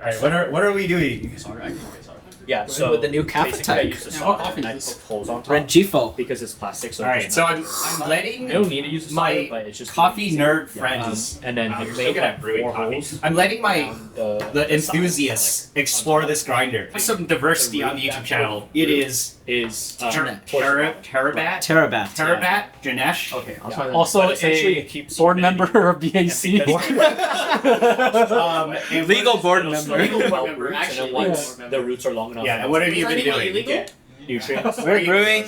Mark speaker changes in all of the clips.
Speaker 1: All right. What are we doing?
Speaker 2: Yeah, so
Speaker 3: with the new Kafatek
Speaker 2: Rengifo because it's plastic. So
Speaker 1: all right, so I'm letting
Speaker 2: you don't need to use
Speaker 1: my
Speaker 2: but it's just
Speaker 1: coffee nerd friends,
Speaker 2: and then
Speaker 1: you're still good at brewing coffee. I'm letting my the enthusiasts explore this grinder. Some diversity on the YouTube channel. It is Terabat Janesh.
Speaker 2: Okay,
Speaker 4: also a board member of BAC.
Speaker 3: Legal board member.
Speaker 2: Actually, the roots are long enough.
Speaker 1: Yeah, and what have you been doing?
Speaker 2: Nutrients.
Speaker 3: We're brewing.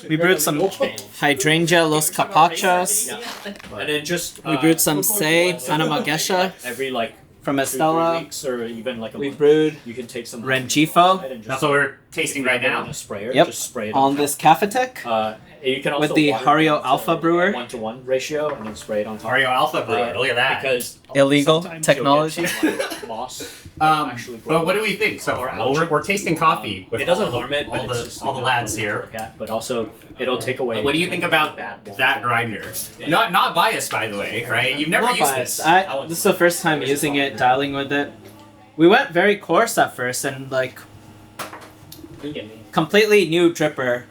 Speaker 3: We brewed some Hydrangea Los Capachos.
Speaker 2: And then just
Speaker 3: We brewed some Say Panama Gesha
Speaker 2: every like
Speaker 3: from
Speaker 2: 2
Speaker 3: Estela.
Speaker 2: weeks or even like a
Speaker 3: We
Speaker 2: month.
Speaker 3: brewed
Speaker 2: You can take some
Speaker 3: Rengifo
Speaker 1: That's what we're tasting right now.
Speaker 2: A sprayer.
Speaker 3: Yep.
Speaker 2: Just spray it
Speaker 3: on this Kafatek
Speaker 2: you can also
Speaker 3: with the
Speaker 2: water
Speaker 3: Hario
Speaker 2: it
Speaker 3: Alpha brewer.
Speaker 2: 1-to-1 ratio and then spray it on top.
Speaker 1: Mario Alpha brewer. Look at that.
Speaker 2: Because
Speaker 3: Illegal
Speaker 2: sometimes
Speaker 3: technology.
Speaker 2: you'll get some, like, moss.
Speaker 1: But what do we think so far? Well, we're tasting coffee. With
Speaker 2: It doesn't harm it, but
Speaker 1: all
Speaker 2: it's
Speaker 1: the
Speaker 2: just
Speaker 1: all the lads here.
Speaker 2: But also, it'll take away.
Speaker 1: What do you think about that grinder? Not biased, by the way, right? You've never
Speaker 3: Not
Speaker 1: used
Speaker 3: biased.
Speaker 1: this.
Speaker 3: This is the first time using it, dialing with it. We went very coarse at first and like completely new dripper,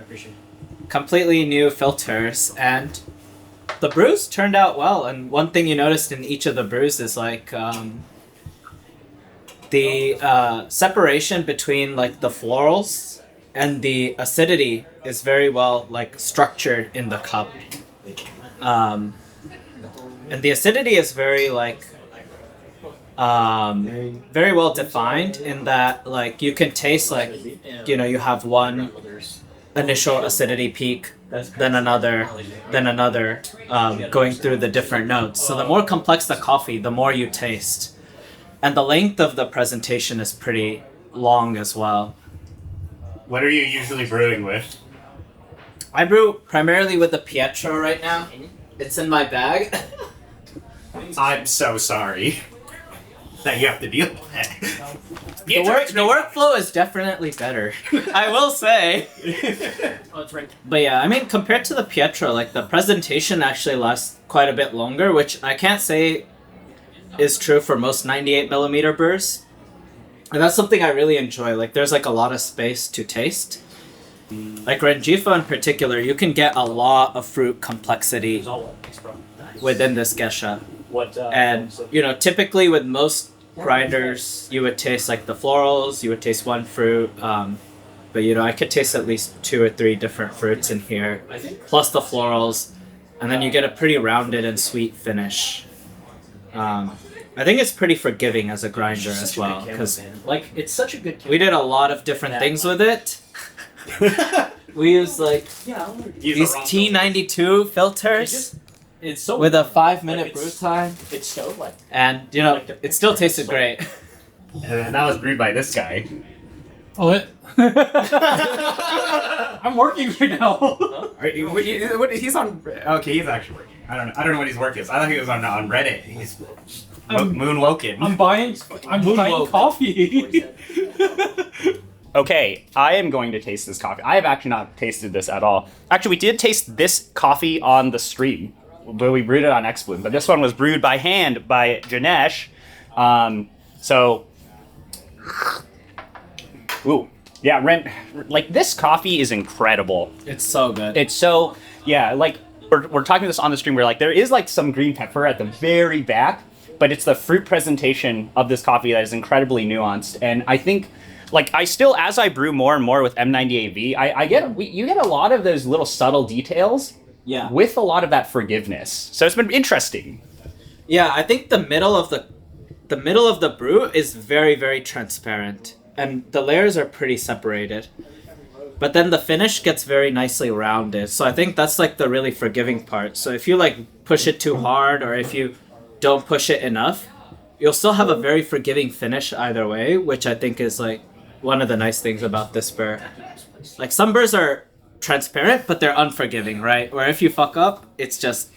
Speaker 3: completely new filters, and the brews turned out well. And one thing you noticed in each of the brews is like the separation between like the florals and the acidity is very well like structured in the cup. And the acidity is very like very well defined in that like you can taste like you have one initial acidity peak, then another going through the different notes. So the more complex the coffee, the more you taste, and the length of the presentation is pretty long as well.
Speaker 1: What are you usually brewing with?
Speaker 3: I brew primarily with the Pietro right now. It's in my bag.
Speaker 1: I'm so sorry that you have to deal with that.
Speaker 3: The workflow is definitely better, I will say. But yeah, I mean, compared to the Pietro, like the presentation actually lasts quite a bit longer, which I can't say is true for most 98mm burrs. And that's something I really enjoy. Like, there's like a lot of space to taste. Like Rengifo in particular, you can get a lot of fruit complexity within this Gesha. And typically with most grinders, you would taste like the florals, you would taste one fruit, but I could taste at least 2 or 3 different fruits in here, plus the florals, and then you get a pretty rounded and sweet finish. I think it's pretty forgiving as a grinder as well, because
Speaker 2: it's such a good.
Speaker 3: We did a lot of different things with it. We used like these T92 filters.
Speaker 2: It's so
Speaker 3: with a 5-minute brew time.
Speaker 2: It's so
Speaker 3: and it still tasted great.
Speaker 1: And that was brewed by this guy.
Speaker 4: Oh, it. I'm working right now.
Speaker 1: He's on. Okay, he's actually working. I don't know what his work is. I thought he was on Reddit. He's moonwoken.
Speaker 4: I'm buying coffee.
Speaker 5: Okay, I am going to taste this coffee. I have actually not tasted this at all. Actually, we did taste this coffee on the stream, but we brewed it on X-Bloom. But this one was brewed by hand by Janesh. This coffee is incredible.
Speaker 3: It's so good.
Speaker 5: It's so, we're talking this on the stream where there is some green pepper at the very back, but it's the fruit presentation of this coffee that is incredibly nuanced. And I think, I still, as I brew more and more with M98V, you get a lot of those little subtle details with a lot of that forgiveness. So it's been interesting.
Speaker 3: Yeah, I think the middle of the brew is very, very transparent, and the layers are pretty separated. But then the finish gets very nicely rounded. So I think that's the really forgiving part. So if you push it too hard, or if you don't push it enough, you'll still have a very forgiving finish either way, which I think is one of the nice things about this burr. Some burrs are transparent, but they're unforgiving, right? Where if you fuck up, it's just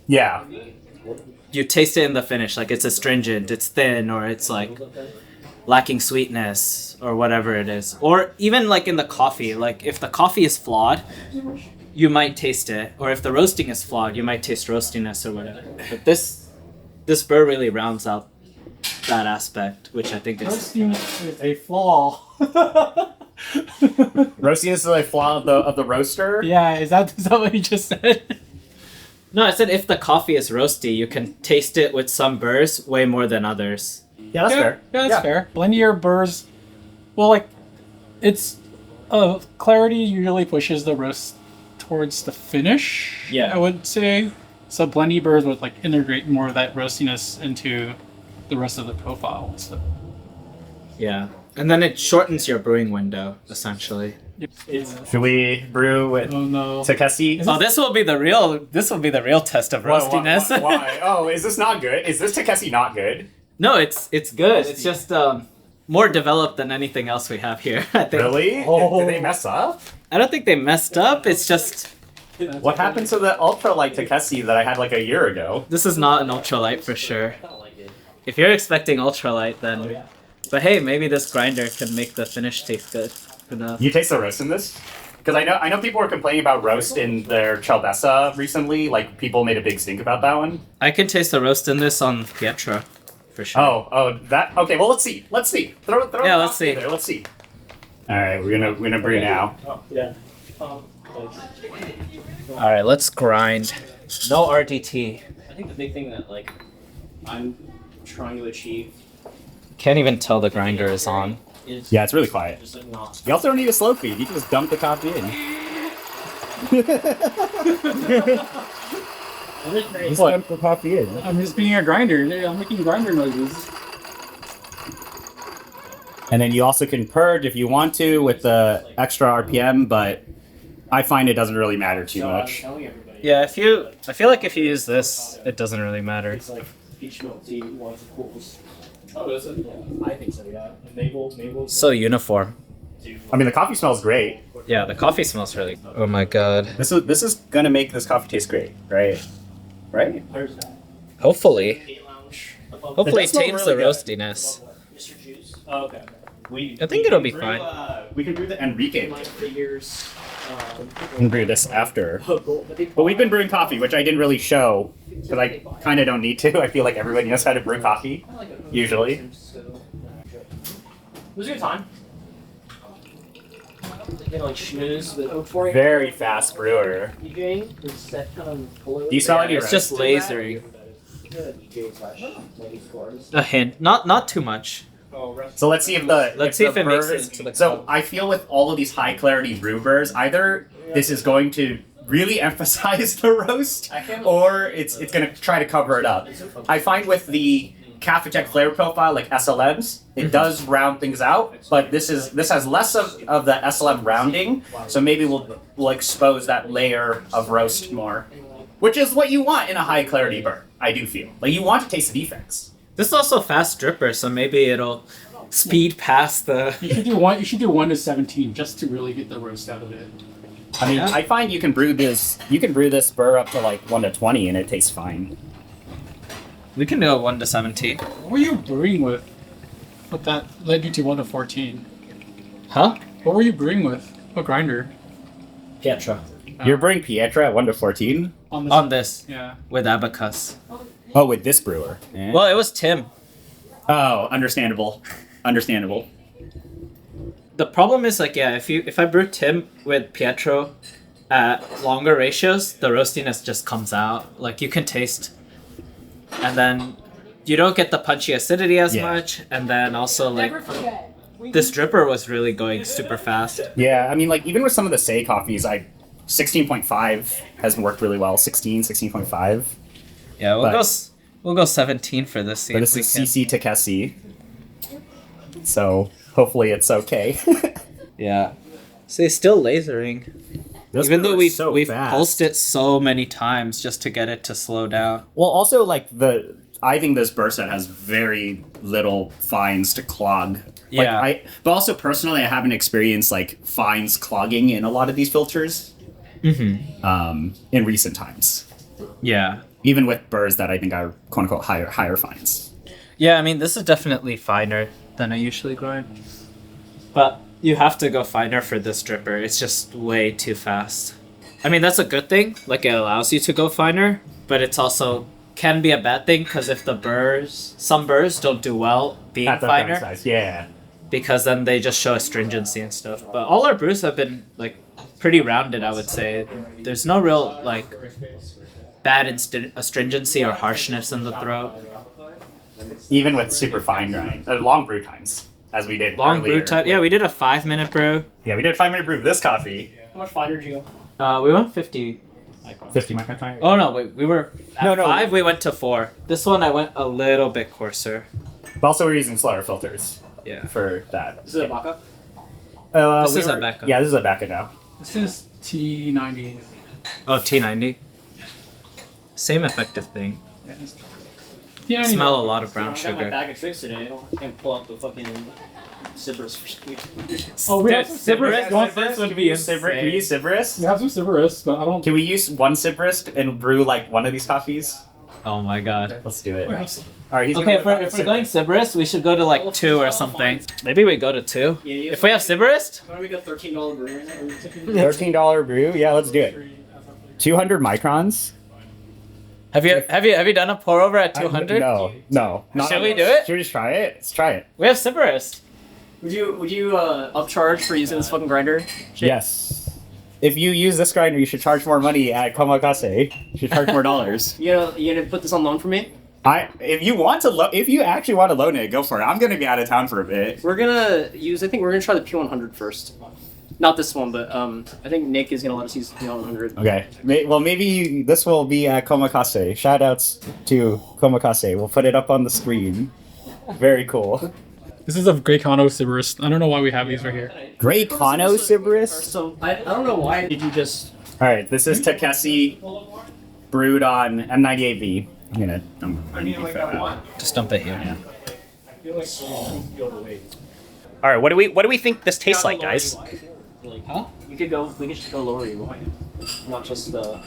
Speaker 3: you taste it in the finish, it's astringent, it's thin, or it's lacking sweetness, or whatever it is. Or even in the coffee, if the coffee is flawed, you might taste it, or if the roasting is flawed, you might taste roastiness or whatever. But this burr really rounds out that aspect, which I think is
Speaker 4: Roastiness is a flaw.
Speaker 5: Roastiness is a flaw of the roaster.
Speaker 4: Yeah, is that what you just said?
Speaker 3: no. I said if the coffee is roasty, you can taste it with some burrs way more than others.
Speaker 5: Yeah, that's fair.
Speaker 4: Yeah, that's fair. Blendier burrs, well, like, it's clarity usually pushes the roast towards the finish.
Speaker 3: Yeah.
Speaker 4: I would say. So blendy burrs would like integrate more of that roastiness into the rest of the profile. So.
Speaker 3: Yeah, and then it shortens your brewing window essentially.
Speaker 5: Should we brew with
Speaker 4: Oh no.
Speaker 5: Takesi?
Speaker 3: Oh, this will be the real test of roastiness.
Speaker 5: Why? Oh, is this not good? Is this Takesi not good?
Speaker 3: No, it's good. It's just more developed than anything else we have here. I think.
Speaker 5: Really?
Speaker 4: Oh.
Speaker 5: Did they mess up?
Speaker 3: I don't think they messed up. It's just
Speaker 5: What happened to the ultralight Takesi that I had like a year ago?
Speaker 3: this is not an ultralight for sure. If you're expecting ultralight, then. But hey, maybe this grinder can make the finish taste good. Who knows?
Speaker 5: You taste the roast in this? Because I know people were complaining about roast in their Cialbessa recently. Like people made a big stink about that one.
Speaker 3: I can taste the roast in this on Pietro, for sure.
Speaker 5: Oh, that. Okay, well let's see. Throw
Speaker 3: Yeah,
Speaker 5: it
Speaker 3: let's
Speaker 5: out
Speaker 3: see.
Speaker 5: there. Let's see. All right, we're gonna brew now.
Speaker 3: All right, let's grind. No RDT.
Speaker 2: I think the big thing that like I'm trying to achieve
Speaker 3: Can't even tell the grinder is on.
Speaker 2: is
Speaker 5: Yeah, it's really quiet.
Speaker 2: just like not.
Speaker 5: You also don't need a slow feed. You can just dump the coffee in. Just
Speaker 4: What?
Speaker 5: dump the coffee in.
Speaker 4: I'm just being a grinder. I'm making grinder noises.
Speaker 5: And then you also can purge if you want to with the extra RPM, but I find it doesn't really matter too
Speaker 2: So I'm
Speaker 5: much.
Speaker 2: telling everybody.
Speaker 3: Yeah, I feel like if you use this, it doesn't really matter.
Speaker 2: It's like peach milk tea, wants of course. Oh, is it? Yeah, I think so. Yeah, maple.
Speaker 3: So uniform.
Speaker 5: I mean, the coffee smells great.
Speaker 3: Yeah, the coffee smells really. Oh my god.
Speaker 5: This is gonna make this coffee taste great, right? Right?
Speaker 2: Where's that?
Speaker 3: Hopefully.
Speaker 2: Lounge.
Speaker 3: Hopefully it
Speaker 5: does smell
Speaker 3: tames
Speaker 5: really
Speaker 3: the
Speaker 5: good.
Speaker 3: roastiness.
Speaker 2: Mr. Juice. Oh, okay.
Speaker 3: I think it'll be fine.
Speaker 5: We can brew the Enrique.
Speaker 2: My figures.
Speaker 5: We can brew this after. But we've been brewing coffee, which I didn't really show because I kind of don't need to. I feel like everybody knows how to brew coffee, usually.
Speaker 2: It was a good time. You know, like schmooze, but
Speaker 5: Very fast brewer.
Speaker 2: DJing is that kind of blue.
Speaker 5: Do you smell any
Speaker 3: It's just
Speaker 5: roast?
Speaker 3: lasering. A hint. Not too much.
Speaker 5: So let's see if the
Speaker 3: Let's see if it makes it
Speaker 5: burrs-
Speaker 3: into the
Speaker 5: So
Speaker 3: cup.
Speaker 5: I feel with all of these high clarity brew burrs, either this is going to really emphasize the roast, or it's going to try to cover it up. I find with the Kafatek flavor profile like SLMs, it does round things out, but this has less of the SLM rounding, so maybe we'll expose that layer of roast more, which is what you want in a high clarity burr. I do feel like you want to taste the defects.
Speaker 3: This is also a fast dripper, so maybe it'll speed past the.
Speaker 4: You should do one. You should do 1 to 17 just to really get the roast out of it.
Speaker 5: I mean,
Speaker 3: Yeah.
Speaker 5: I find you can brew this burr up to like 1 to 20 and it tastes fine.
Speaker 3: We can do a 1 to 17.
Speaker 4: What were you brewing with? What that led you to 1 to 14?
Speaker 3: Huh?
Speaker 4: What were you brewing with? What grinder?
Speaker 3: Pietro.
Speaker 5: You're brewing Pietro at 1 to 14?
Speaker 4: On this.
Speaker 3: On this,
Speaker 4: Yeah.
Speaker 3: with Abacus.
Speaker 5: Oh, with this brewer. Eh.
Speaker 3: Well, it was Tim.
Speaker 5: Oh, understandable. Understandable.
Speaker 3: The problem is like, yeah, if I brew Tim with Pietro at longer ratios, the roastiness just comes out. Like you can taste, and then you don't get the punchy acidity as
Speaker 5: Yeah.
Speaker 3: much, and then also like this dripper was really going super fast.
Speaker 5: Yeah, I mean, like, even with some of the Say coffees, 16.5 has worked really well. 16.5.
Speaker 3: Yeah,
Speaker 5: But-
Speaker 3: we'll go 17 for this. See
Speaker 5: But
Speaker 3: if
Speaker 5: this
Speaker 3: we
Speaker 5: is
Speaker 3: can.
Speaker 5: CC Takesi. So, hopefully it's okay.
Speaker 3: Yeah. See, still lasering.
Speaker 5: This
Speaker 3: Even though
Speaker 5: brewer is
Speaker 3: we've
Speaker 5: fast.
Speaker 3: pulsed it so many times just to get it to slow down.
Speaker 5: Well, also, like, I think this burr set has very little fines to clog. Like,
Speaker 3: Yeah.
Speaker 5: But also, personally, I haven't experienced, like, fines clogging in a lot of these filters in recent times.
Speaker 3: Yeah.
Speaker 5: Even with burrs that I think are, quote-unquote, higher fines.
Speaker 3: Yeah, I mean, this is definitely finer than I usually grind. But you have to go finer for this dripper. It's just way too fast. I mean, that's a good thing. Like, it allows you to go finer, but it's also can be a bad thing because if some burrs don't do well being
Speaker 5: At the
Speaker 3: finer,
Speaker 5: grind size. Yeah.
Speaker 3: because then they just show astringency and stuff. But all our brews have been like pretty rounded, I would say. There's no real like bad astringency or harshness in the throat.
Speaker 5: Even with super fine grind, long brew times, as we did
Speaker 3: Long
Speaker 5: earlier.
Speaker 3: brew time. Yeah, we did a 5-minute brew.
Speaker 5: Yeah, we did a 5-minute brew of this coffee.
Speaker 2: How much finer did you go?
Speaker 3: We went 50.
Speaker 5: 50 micron fine.
Speaker 3: Oh no, we were at
Speaker 5: No, no.
Speaker 3: 5. We went to 4. This one I went a little bit coarser.
Speaker 5: But also we're using slower filters
Speaker 3: Yeah.
Speaker 5: for that.
Speaker 2: Is it a backup?
Speaker 3: This is a backup.
Speaker 5: Yeah, this is a backup now.
Speaker 4: This is T90.
Speaker 3: Oh, T90. Same effective thing.
Speaker 4: Yeah,
Speaker 3: Smell a lot of brown
Speaker 2: I got my
Speaker 3: sugar.
Speaker 2: bag of tricks today. I can't pull out the fucking Cyprus for some reason.
Speaker 4: Oh, we have some
Speaker 3: Sybaris
Speaker 4: Sybaris.
Speaker 3: would be
Speaker 5: Can we use Cyprus?
Speaker 4: We have some Sybaris, but I don't.
Speaker 5: Can we use one Cyprus and brew like one of these coffees?
Speaker 3: Oh my god.
Speaker 5: Let's do it.
Speaker 4: We have some.
Speaker 5: All right, he's
Speaker 3: Okay,
Speaker 5: gonna
Speaker 3: if we're going Sybaris, we should go to like 2 or something. Maybe we go to 2.
Speaker 2: Yeah,
Speaker 3: If we have Sybaris?
Speaker 2: Why don't we get $13 brew right now?
Speaker 5: $13 brew. Yeah, let's do it. 200 microns.
Speaker 3: Have you done a pour over at 200?
Speaker 5: No. Not
Speaker 3: Should we do it?
Speaker 5: Should we just try it? Let's try it.
Speaker 3: We have Sybaris.
Speaker 2: Would you upcharge for using this fucking grinder?
Speaker 5: Yes. If you use this grinder, you should charge more money at Komakase. You should charge more dollars.
Speaker 2: You gonna put this on loan for me?
Speaker 5: If you actually want to loan it, go for it. I'm gonna be out of town for a bit.
Speaker 2: We're gonna use. I think we're gonna try the P100 first. Not this one, but I think Nick is gonna let us use the P100.
Speaker 5: Okay. Maybe this will be at Komakase. Shoutouts to Komakase. We'll put it up on the screen. Very cool.
Speaker 4: This is a Grey Kano Sybaris. I don't know why we have these right here.
Speaker 5: Grey Kano Sybaris.
Speaker 2: So I don't know why did you just.
Speaker 5: All right. This is Takesi brewed on M98V. I'm gonna throw that out.
Speaker 3: Just dump it here.
Speaker 5: All right. What do we think this tastes like, guys?
Speaker 2: Huh? We could just go lower you, not just the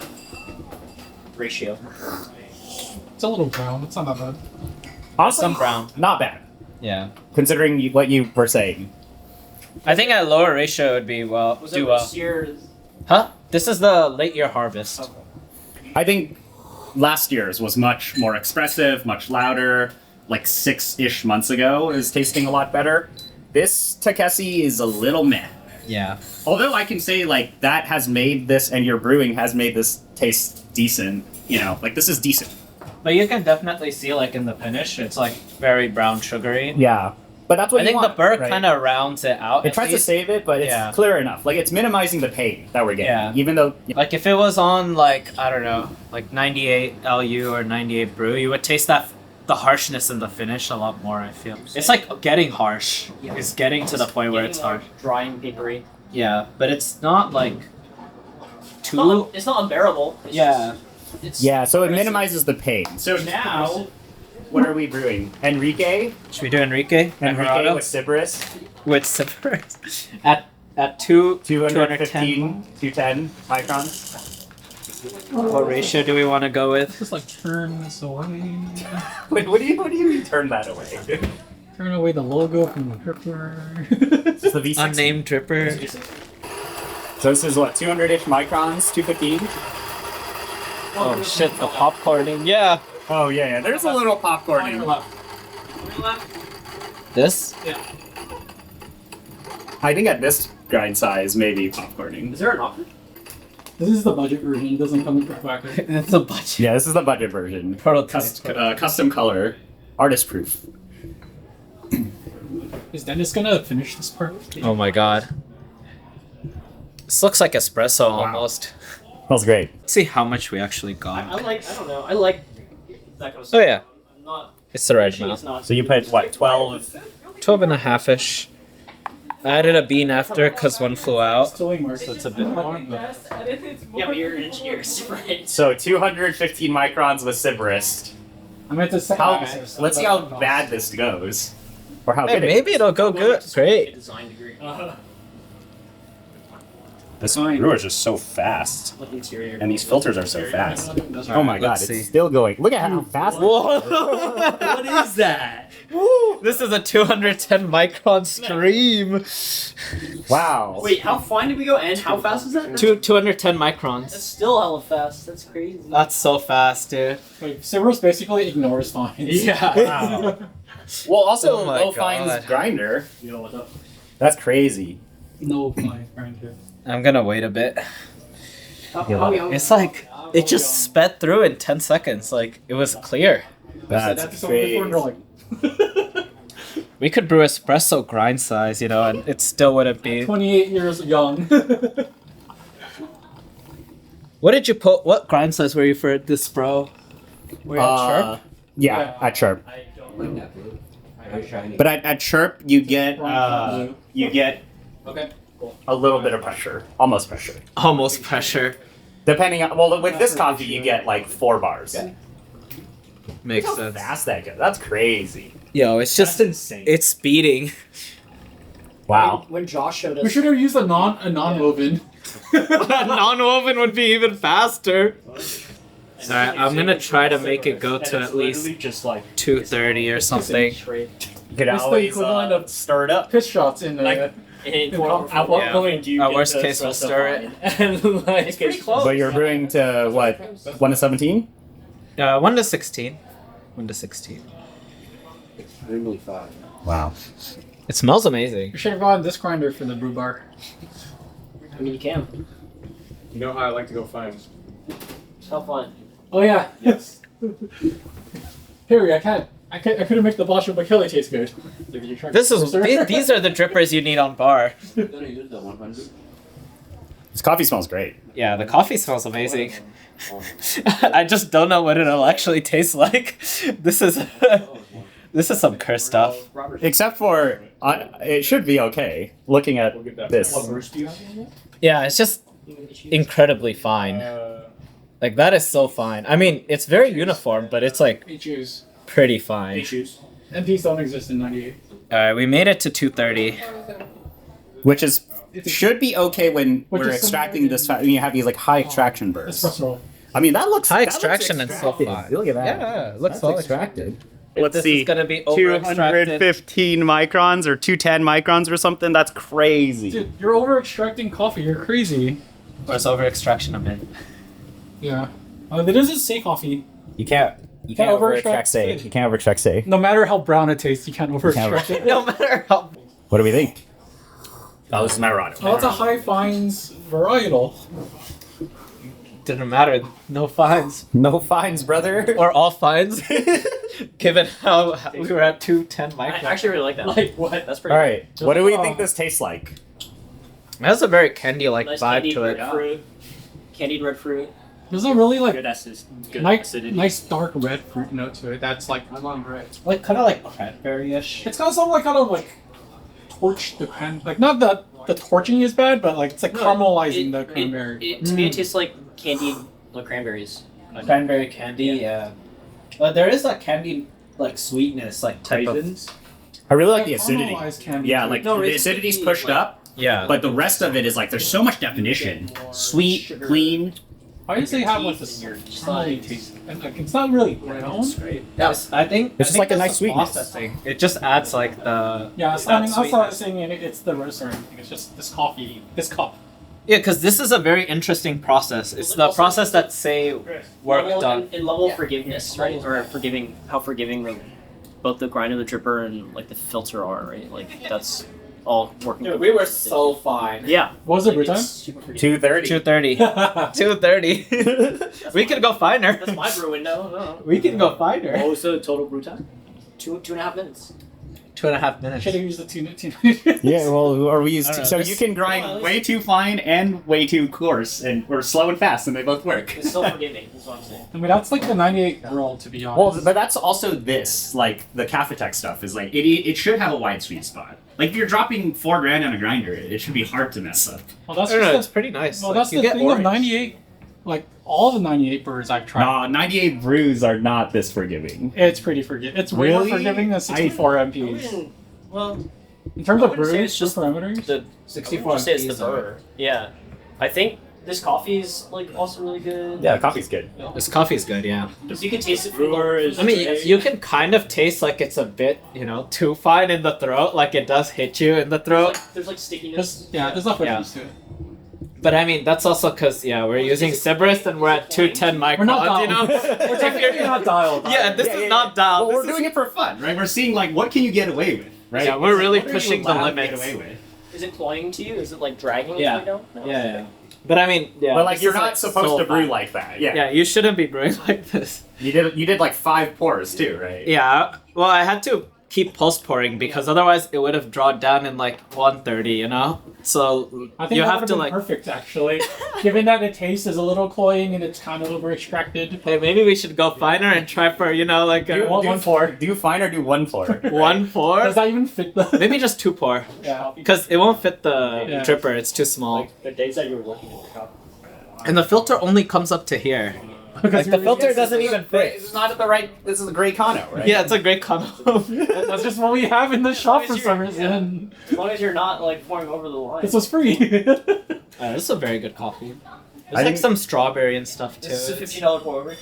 Speaker 2: ratio.
Speaker 4: It's a little brown. It's not that bad.
Speaker 5: Awesome.
Speaker 3: Some brown.
Speaker 5: Not bad,
Speaker 3: Yeah.
Speaker 5: considering what you were saying.
Speaker 3: I think at a lower ratio would be well.
Speaker 2: Was
Speaker 3: Do
Speaker 2: it
Speaker 3: well.
Speaker 2: this year?
Speaker 3: Huh? This is the late year harvest.
Speaker 5: I think last year's was much more expressive, much louder. Like 6-ish months ago is tasting a lot better. This Takesi is a little meh.
Speaker 3: Yeah.
Speaker 5: Although I can say like that has made this, and your brewing has made this taste decent. You know, like this is decent.
Speaker 3: But you can definitely see like in the finish, it's like very brown sugary.
Speaker 5: Yeah, but that's what
Speaker 3: I think the burr
Speaker 5: right?
Speaker 3: kind of rounds it out.
Speaker 5: It
Speaker 3: at
Speaker 5: tries to
Speaker 3: least.
Speaker 5: save it, but it's
Speaker 3: Yeah.
Speaker 5: clear enough. Like it's minimizing the pain that we're getting.
Speaker 3: Yeah.
Speaker 5: Even though
Speaker 3: Like if it was on like I don't know, like 98 LU or 98 brew, you would taste that the harshness in the finish a lot more. I feel it's like getting harsh. It's getting to the point where it's harsh.
Speaker 2: Dry and papery.
Speaker 3: Yeah, but it's not like too.
Speaker 2: It's not unbearable. It's
Speaker 3: Yeah.
Speaker 2: It's
Speaker 5: yeah, so it minimizes the pain. So now, what are we brewing? Enrique?
Speaker 3: Should we do Enrique?
Speaker 5: Enrique
Speaker 3: Mejorado?
Speaker 5: with Cyprus.
Speaker 3: With Sybaris. At
Speaker 5: 215, 210 microns.
Speaker 3: What ratio do we want to go with?
Speaker 4: Just like turn this away.
Speaker 5: Wait, what do you mean turn that away?
Speaker 4: Turn away the logo from the dripper.
Speaker 5: This is the V6.
Speaker 3: Unnamed dripper.
Speaker 5: So this is what, 200-ish microns, 215?
Speaker 3: Oh shit, the popcorning. Yeah.
Speaker 5: Oh yeah, there's a little popcorning.
Speaker 3: This?
Speaker 5: I think at this grind size, maybe popcorning.
Speaker 2: Is there an offer?
Speaker 4: This is the budget version. It doesn't come with the packet.
Speaker 3: It's a budget.
Speaker 5: Yeah, this is the budget version.
Speaker 3: Prototype.
Speaker 5: Custom color, artist proof.
Speaker 4: Is Dennis gonna finish this part?
Speaker 3: Oh my god. This looks like espresso almost.
Speaker 5: Smells great.
Speaker 3: Let's see how much we actually
Speaker 2: I
Speaker 3: got.
Speaker 2: like. I don't know. I like that kind of
Speaker 3: Oh
Speaker 2: stuff.
Speaker 3: yeah,
Speaker 2: I'm not.
Speaker 3: it's the right
Speaker 2: It's
Speaker 3: amount.
Speaker 2: not.
Speaker 5: So you put what, 12?
Speaker 3: 12 and a half-ish. I added a bean after because one flew out.
Speaker 4: Still more,
Speaker 3: So it's a bit more. But...
Speaker 2: Yeah, but you're an engineer, right?
Speaker 5: So 215 microns with Cyprus.
Speaker 4: I'm at the
Speaker 5: How? Let's see how bad this goes, or how
Speaker 3: Hey,
Speaker 5: good it
Speaker 3: maybe it'll go good. Great.
Speaker 2: Design degree.
Speaker 5: This brewer is just so fast, and these filters are so fast. Oh my god,
Speaker 3: let's see.
Speaker 5: it's still going. Look at how fast.
Speaker 3: Whoa!
Speaker 2: What is that?
Speaker 3: This is a 210 micron stream.
Speaker 5: Wow.
Speaker 2: Wait, how fine did we go and how fast is that?
Speaker 3: 210
Speaker 2: That's
Speaker 3: microns.
Speaker 2: still hella fast. That's crazy.
Speaker 3: That's so fast, dude.
Speaker 4: Like, Cerberus basically ignores fines.
Speaker 3: Yeah.
Speaker 5: Wow. Well, also
Speaker 3: Oh my
Speaker 5: low
Speaker 3: God.
Speaker 5: fines grinder.
Speaker 2: You know what's up?
Speaker 5: That's crazy.
Speaker 4: No fine grinder.
Speaker 3: I'm gonna wait a bit.
Speaker 2: Oh,
Speaker 3: It's like it just sped through in 10 seconds. Like it was clear.
Speaker 5: That's
Speaker 4: so
Speaker 5: crazy.
Speaker 4: we're like,
Speaker 3: We could brew espresso grind size, you know, and it still wouldn't be.
Speaker 4: 28 years young.
Speaker 3: What did you put? What grind size were you for this, bro? Were you at Sharp?
Speaker 5: Yeah, at Chirp. But at Chirp, you get
Speaker 4: Okay.
Speaker 5: a little bit of pressure, almost pressure.
Speaker 3: Almost pressure.
Speaker 5: Depending on with this coffee, you get like 4 bars.
Speaker 3: Makes
Speaker 5: How
Speaker 3: sense.
Speaker 5: fast that goes. That's crazy.
Speaker 3: Yo, it's just
Speaker 5: insane.
Speaker 3: it's speeding.
Speaker 5: Wow.
Speaker 2: When Josh showed us.
Speaker 4: We should have used a non-woven.
Speaker 3: Non-woven would be even faster. Alright, I'm gonna try to make it go to at least
Speaker 5: just like
Speaker 3: 230 or something.
Speaker 5: you could
Speaker 4: It's the
Speaker 5: always
Speaker 4: equivalent of
Speaker 5: stir it up.
Speaker 4: piss shots in
Speaker 2: At what
Speaker 3: Yeah.
Speaker 2: point do you
Speaker 3: At
Speaker 2: get
Speaker 3: worst
Speaker 2: to
Speaker 3: case, we'll
Speaker 2: espresso
Speaker 3: stir
Speaker 2: fine? And like, it's pretty close.
Speaker 5: But you're brewing to what? 1 to 17?
Speaker 3: 1 to 16. 1 to 16.
Speaker 2: Extremely fine.
Speaker 5: Wow.
Speaker 3: It smells amazing.
Speaker 4: We should have gotten this grinder for the brew bar.
Speaker 2: I mean, you can.
Speaker 6: You know how I like to go fine.
Speaker 2: How fun.
Speaker 4: Oh yeah.
Speaker 6: Yes.
Speaker 4: Harry, I couldn't make the Boscho Bakele taste good.
Speaker 3: These are the drippers you need on bar.
Speaker 5: This coffee smells great.
Speaker 3: Yeah, the coffee smells amazing. I just don't know what it'll actually taste like. This is some cursed stuff.
Speaker 5: Except for, it should be okay, looking at this.
Speaker 3: Yeah, it's just incredibly fine. Like that is so fine. I mean, it's very uniform, but it's like
Speaker 4: Choose.
Speaker 3: pretty fine.
Speaker 4: MPs don't exist in 98.
Speaker 3: Alright, we made it to 230.
Speaker 5: Which should be okay when
Speaker 4: Which
Speaker 5: we're
Speaker 4: is
Speaker 5: extracting this fat. You have these like high extraction bursts.
Speaker 4: Espresso.
Speaker 5: I mean, that looks
Speaker 3: High
Speaker 5: that looks
Speaker 3: extraction and so
Speaker 5: extracted.
Speaker 3: fine.
Speaker 5: Look at that.
Speaker 3: Yeah, it looks
Speaker 5: That's
Speaker 3: all
Speaker 5: extracted.
Speaker 3: Let's this see. Is gonna be over extracted.
Speaker 5: 215 microns or 210 microns or something. That's crazy.
Speaker 4: Dude, you're over extracting coffee. You're crazy.
Speaker 3: Or it's over extraction a bit.
Speaker 4: Yeah. It doesn't say coffee.
Speaker 5: You can't over extract say.
Speaker 4: food.
Speaker 5: You can't over extract say.
Speaker 4: No matter how brown it tastes, you can't over extract it.
Speaker 3: No matter how.
Speaker 5: What do we think? Oh, this is Mejorado.
Speaker 4: Oh, it's a high fines varietal.
Speaker 3: Didn't matter. No fines.
Speaker 5: No fines, brother.
Speaker 3: Or all fines. Given how we were at 210
Speaker 2: I
Speaker 3: microns.
Speaker 2: actually really like that.
Speaker 4: Like what?
Speaker 2: That's pretty
Speaker 5: All right. What do we think this tastes like?
Speaker 3: It has a very candy-like
Speaker 2: nice
Speaker 3: vibe
Speaker 2: candied
Speaker 3: to
Speaker 2: red
Speaker 3: it.
Speaker 2: fruit. Candied red fruit.
Speaker 4: There's a really like
Speaker 2: Good acid. Good
Speaker 4: nice,
Speaker 2: acidity.
Speaker 4: nice dark red fruit note to it. That's like I'm on red.
Speaker 3: Like kind of like cranberry-ish.
Speaker 4: It's got some like kind of like torch the cran. Like not that the torching is bad, but like it's like caramelizing the cranberry.
Speaker 2: To me, it tastes like candied cranberries.
Speaker 3: Cranberry candy, yeah. But there is a candy like sweetness, like type of.
Speaker 5: I really like the acidity.
Speaker 4: Caramelized candy.
Speaker 5: Yeah, like
Speaker 2: No,
Speaker 5: the
Speaker 2: it's
Speaker 5: acidity's
Speaker 2: like-
Speaker 5: pushed up,
Speaker 3: Yeah.
Speaker 5: but the rest of it is like there's so much definition. Sweet, clean.
Speaker 4: I would say have like this caramely taste. And like it's not really brown.
Speaker 3: Yes, I think
Speaker 5: It's just
Speaker 3: I think
Speaker 5: like a
Speaker 3: that's
Speaker 5: nice
Speaker 3: the
Speaker 5: sweetness.
Speaker 3: processing. It just adds like the
Speaker 4: Yeah, it's
Speaker 3: that
Speaker 4: not, I'm not
Speaker 3: sweetness.
Speaker 4: saying it's the roast or anything. It's just this coffee, this cup.
Speaker 3: Yeah, because this is a very interesting process. It's the process that say work
Speaker 2: Level
Speaker 3: done.
Speaker 2: and level of forgiveness, right? Or forgiving, how forgiving both the grind of the dripper and like the filter are, right? Like that's all working.
Speaker 3: Dude, we were so fine.
Speaker 2: Yeah.
Speaker 4: What was the brew
Speaker 2: Like,
Speaker 4: time?
Speaker 2: it's super forgiving.
Speaker 5: 230.
Speaker 3: 230. 230. We can go find her.
Speaker 2: That's my brew window. No.
Speaker 3: We can go find her.
Speaker 2: Oh, so total brew time? 2.5 minutes.
Speaker 3: 2.5 minutes.
Speaker 4: Should have used the two.
Speaker 5: Yeah, well, or we use
Speaker 3: I don't know,
Speaker 5: so
Speaker 3: this-
Speaker 5: you can grind way too fine and way too coarse, and or slow and fast, and they both work.
Speaker 2: It's still forgiving. That's what I'm saying.
Speaker 4: I mean, that's like the 98 world, to be honest.
Speaker 5: Well, but that's also this, like the Kafatek stuff is like it should have a wide sweet spot. Like if you're dropping $4,000 on a grinder, it should be hard to mess up.
Speaker 4: Well, that's
Speaker 3: I don't know, it's
Speaker 4: just
Speaker 3: pretty nice.
Speaker 4: well,
Speaker 3: Like,
Speaker 4: that's
Speaker 3: you
Speaker 4: the
Speaker 3: get
Speaker 4: thing of
Speaker 3: orange.
Speaker 4: 98. Like all the 98 birds I've tried,
Speaker 5: Nah, 98 brews are not this forgiving.
Speaker 4: it's pretty forgiving. It's way
Speaker 5: Really?
Speaker 4: more forgiving than 64
Speaker 2: I
Speaker 4: MPs.
Speaker 2: wouldn't- Well,
Speaker 4: In terms
Speaker 2: I
Speaker 4: of
Speaker 2: wouldn't say
Speaker 4: brews,
Speaker 2: it's just
Speaker 4: parameters.
Speaker 2: the
Speaker 3: 64
Speaker 2: just say it's the
Speaker 3: MPs are-
Speaker 2: burr. Yeah. I think this coffee is like also really good.
Speaker 5: Yeah, the coffee's good.
Speaker 3: This coffee's good, yeah.
Speaker 2: So you can taste it from the.
Speaker 3: I mean, you can kind of taste like it's a bit, too fine in the throat. Like it does hit you in the throat.
Speaker 2: There's like stickiness.
Speaker 4: There's not
Speaker 3: Yeah.
Speaker 4: much to it.
Speaker 3: But I mean, that's also because, we're using Cypress and we're at 210 microns,
Speaker 4: We're not
Speaker 3: you know?
Speaker 4: We're technically not dialed.
Speaker 3: Yeah, this is not dialed.
Speaker 5: Well, we're
Speaker 3: This is-
Speaker 5: doing it for fun, right? We're seeing like what can you get away with, right?
Speaker 3: Yeah, we're really
Speaker 5: What are you
Speaker 3: pushing the
Speaker 5: allowed to get
Speaker 3: limits.
Speaker 5: away with?
Speaker 2: Is it cloying to you? Is it like dragging
Speaker 3: Yeah.
Speaker 2: you down? No.
Speaker 3: Yeah. But I mean,
Speaker 5: But like
Speaker 3: this
Speaker 5: you're
Speaker 3: is,
Speaker 5: not supposed
Speaker 3: so
Speaker 5: to brew
Speaker 3: fine.
Speaker 5: like that. Yeah.
Speaker 3: Yeah, you shouldn't be brewing like this.
Speaker 5: You did like 5 pours too, right?
Speaker 3: Yeah, well, I had to keep pulse pouring because otherwise it would have drawn down in like 130, So
Speaker 4: I think
Speaker 3: you
Speaker 4: that
Speaker 3: have
Speaker 4: would
Speaker 3: to
Speaker 4: have been
Speaker 3: like.
Speaker 4: perfect, actually. Given that the taste is a little cloying and it's kind of over extracted.
Speaker 3: Hey, maybe we should go finer and try for like a
Speaker 4: One pour.
Speaker 5: Do fine or do 1 pour?
Speaker 3: 1 pour.
Speaker 4: Does that even fit the?
Speaker 3: Maybe just 2 pour
Speaker 4: Yeah.
Speaker 3: because it won't fit the
Speaker 4: Yeah.
Speaker 3: dripper. It's too small.
Speaker 2: The days that you were working in the shop.
Speaker 3: And the filter only comes up to here.
Speaker 4: Because
Speaker 3: the filter doesn't even fit.
Speaker 5: This is not at the right. This is a great Kano, right?
Speaker 3: Yeah, it's a great combo.
Speaker 4: That's just what we have in the shop for some reason.
Speaker 2: As long as you're not like pouring over the line.
Speaker 4: This was free.
Speaker 3: This is a very good coffee. There's like
Speaker 5: think-
Speaker 3: some strawberry and stuff too.
Speaker 2: This is a $15 pour over.